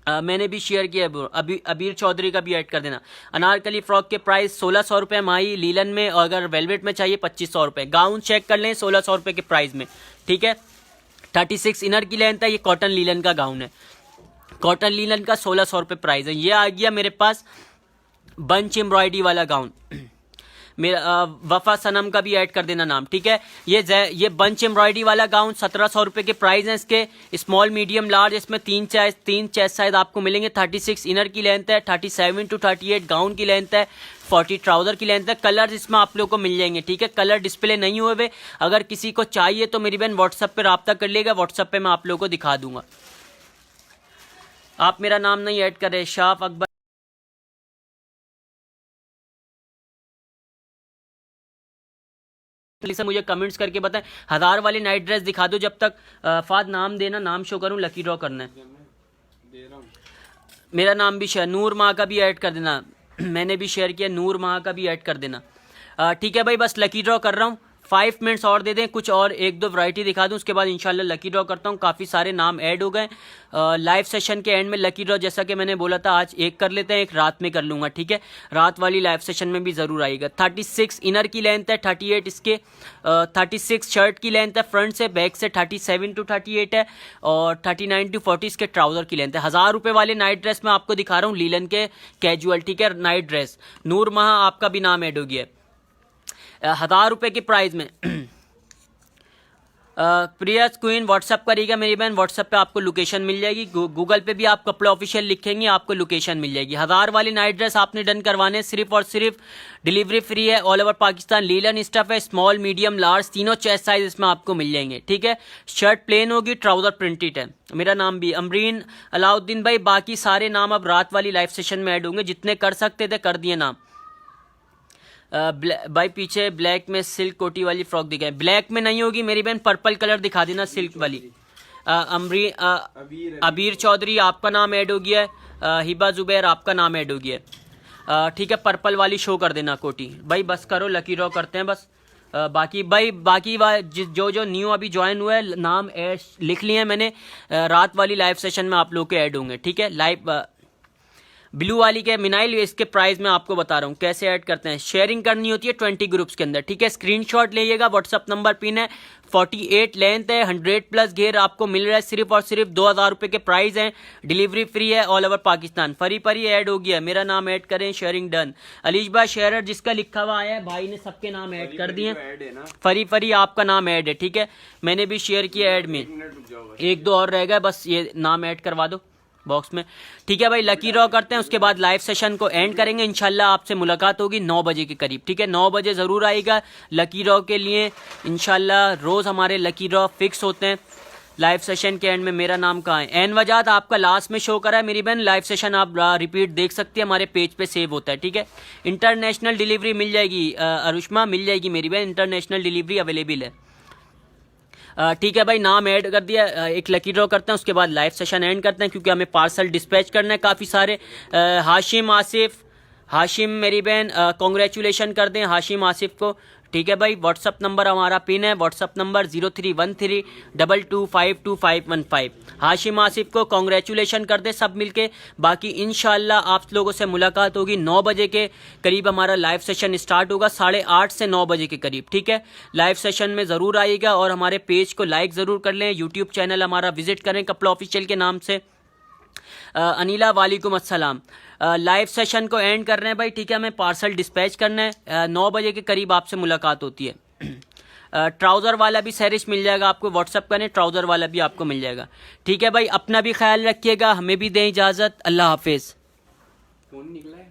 Speaker 1: मैंने भी शेयर किया है। अबीर चौधरी का भी ऐड कर देना। अनारकली फ्रॉक के प्राइस 1600 रुपये माही लीलन में, और अगर वेलवेट में चाहिए 2500 रुपये। गाउन चेक कर लें 1600 रुपये के प्राइस में, ठीक है। 36 इनर की लेंथ है, ये कॉटन लीलन का गाउन है। कॉटन लीलन का 1600 रुपये प्राइस है। ये आ गया मेरे पास बंच एम्ब्रॉयडरी वाला गाउन। मेरा वफा सनम का भी ऐड कर देना नाम, ठीक है। ये बंच एम्ब्रॉयडरी वाला गाउन 1700 रुपये के प्राइस हैं इसके। स्मॉल मीडियम लार्ज इसमें 3 चेस्ट साइज आपको मिलेंगे। 36 इनर की लेंथ है, 37 to 38 गाउन की लेंथ है, 40 ट्राउजर की लेंथ है। कलर इसमें आप लोगों को मिल जाएंगे, ठीक है। कलर डिस्प्ले नहीं हुए हुए, अगर किसी को चाहिए तो मेरी बहन व्हाट्सएप पर रब्ता कर लेगा, व्हाट्सएप पर मैं आप लोगों को दिखा दूंगा। आप मेरा नाम नहीं ऐड कर रहे, शाफ अकबर। से मुझे कमेंट्स करके बताएं। 1000 वाली नाइट ड्रेस दिखा दो जब तक। फाद नाम देना, नाम शो करूं, लकी ड्रॉ करना है। मेरा नाम भी शेयर, नूर माँ का भी ऐड कर देना। मैंने भी शेयर किया, नूर माँ का भी ऐड कर देना, ठीक है भाई। बस लकी ड्रॉ कर रहा हूँ। 5 मिनट्स और दे दें, कुछ और एक दो वैरायटी दिखा दूं, उसके बाद इंशाल्लाह लकी ड्रॉ करता हूं। काफ़ी सारे नाम ऐड हो गए। लाइव सेशन के एंड में लकी ड्रॉ जैसा कि मैंने बोला था आज एक कर लेते हैं, एक रात में कर लूँगा, ठीक है। रात वाली लाइव सेशन में भी ज़रूर आएगा। 36 इनर की लेंथ है, 38 इसके 36 शर्ट की लेंथ है फ्रंट से, बैक से 37 to 38 है, और 39 to 40 इसके ट्राउज़र की लेंथ है। 1000 रुपये वाले नाइट ड्रेस मैं आपको दिखा रहा हूँ, लीलन के कैजुअल, ठीक है, नाइट ड्रेस। नूर महा आपका भी नाम ऐड हो गया है 1000 रुपये की प्राइस में। प्रिया क्वीन व्हाट्सअप करिएगा मेरी बहन, व्हाट्सअप पे आपको लोकेशन मिल जाएगी। गूगल पे भी आप कपड़ा ऑफिशियल लिखेंगे, आपको लोकेशन मिल जाएगी। 1000 वाली नाइट ड्रेस आपने डन करवाने, सिर्फ और सिर्फ डिलीवरी फ्री है all over Pakistan. Linen stuff है, स्मॉल मीडियम लार्ज तीनों चेस्ट साइज इसमें आपको मिल जाएंगे, ठीक है। शर्ट प्लेन होगी, ट्राउजर प्रिंटेड है। मेरा नाम भी अमरीन अलाउद्दीन भाई। बाकी सारे नाम अब रात वाली लाइव सेशन में ऐड होंगे, जितने कर सकते थे कर दिए नाम। भाई पीछे ब्लैक में सिल्क कोटी वाली फ्रॉक दिखाए, ब्लैक में नहीं होगी मेरी बहन, पर्पल कलर दिखा देना सिल्क वाली। अबीर चौधरी आपका नाम ऐड हो गया है। हिबा जुबैर आपका नाम ऐड हो गया है, ठीक है। पर्पल वाली शो कर देना कोटी भाई। बस करो, लकी ड्रॉ करते हैं बस। बाकी जो न्यू अभी ज्वाइन हुआ है नाम लिख लिए हैं मैंने। रात वाली लाइव सेशन में आप लोग के ऐड होंगे, ठीक है। लाइव ब्लू वाली के मिनाइल, इसके प्राइस मैं आपको बता रहा हूँ कैसे ऐड करते हैं। शेयरिंग करनी होती है 20 ग्रुप्स के अंदर, ठीक है। स्क्रीनशॉट लीजिएगा, व्हाट्सअप नंबर पिन है, 48 लेंथ है, 100+ घेर आपको मिल रहा है। सिर्फ और सिर्फ 2000 रुपये के प्राइस हैं, डिलीवरी फ्री है ऑल ओवर पाकिस्तान। फरी फरी ऐड हो गया, मेरा नाम ऐड करें, शेयरिंग डन। अलीश भाई शेयरर जिसका लिखा हुआ आया है, भाई ने सबके नाम ऐड कर दिए। फरी फरी आपका नाम ऐड है, ठीक है, मैंने भी शेयर किया ऐड में। एक दो और रह गए, बस ये नाम ऐड करवा दो बॉक्स में, ठीक है भाई। लकी ड्रॉ करते हैं, उसके बाद लाइव सेशन को एंड करेंगे। इंशाल्लाह आपसे मुलाकात होगी 9 बजे के करीब, ठीक है। 9 बजे ज़रूर आएगा लकी ड्रॉ के लिए इंशाल्लाह। रोज़ हमारे लकी ड्रॉ फिक्स होते हैं। लाइव सेशन के एंड में मेरा नाम कहाँ है, एन वजाद आपका लास्ट में शो करा है मेरी बहन। लाइव सेशन आप रिपीट देख सकती है, हमारे पेज पे सेव होता है, ठीक है। इंटरनेशनल डिलीवरी मिल जाएगी, अरुष्मा मिल जाएगी मेरी बहन, इंटरनेशनल डिलीवरी अवेलेबल है, ठीक है भाई। नाम ऐड कर दिया, एक लकी ड्रॉ करते हैं, उसके बाद लाइव सेशन एंड करते हैं, क्योंकि हमें पार्सल डिस्पैच करना है काफ़ी सारे। हाशिम आसिफ, हाशिम मेरी बहन कॉन्ग्रेचुलेशन कर दें हाशिम आसिफ को, ठीक है भाई। व्हाट्सअप नंबर हमारा पिन है, व्हाट्सअप नंबर 0313225215। हाशिम आसिफ को कॉन्ग्रेचुलेशन कर दे सब मिलके। बाकी इंशाल्लाह आप लोगों से मुलाकात होगी 9 बजे के करीब। हमारा लाइव सेशन स्टार्ट होगा 8:30 से 9 बजे के करीब, ठीक है। लाइव सेशन में ज़रूर आइएगा, और हमारे पेज को लाइक ज़रूर कर लें। यूट्यूब चैनल हमारा विजिट करें कपड़ा ऑफिशियल के नाम से। अनिला वालेकुम अस्सलाम। लाइव सेशन को एंड कर रहे हैं भाई, ठीक है। हमें पार्सल डिस्पैच करना है, 9 बजे के करीब आपसे मुलाकात होती है। ट्राउज़र वाला भी सैरिश मिल जाएगा आपको, व्हाट्सअप करें, ट्राउज़र वाला भी आपको मिल जाएगा, ठीक है भाई। अपना भी ख्याल रखिएगा, हमें भी दें इजाज़त। अल्लाह हाफिज़।
Speaker 2: फोन निकला है।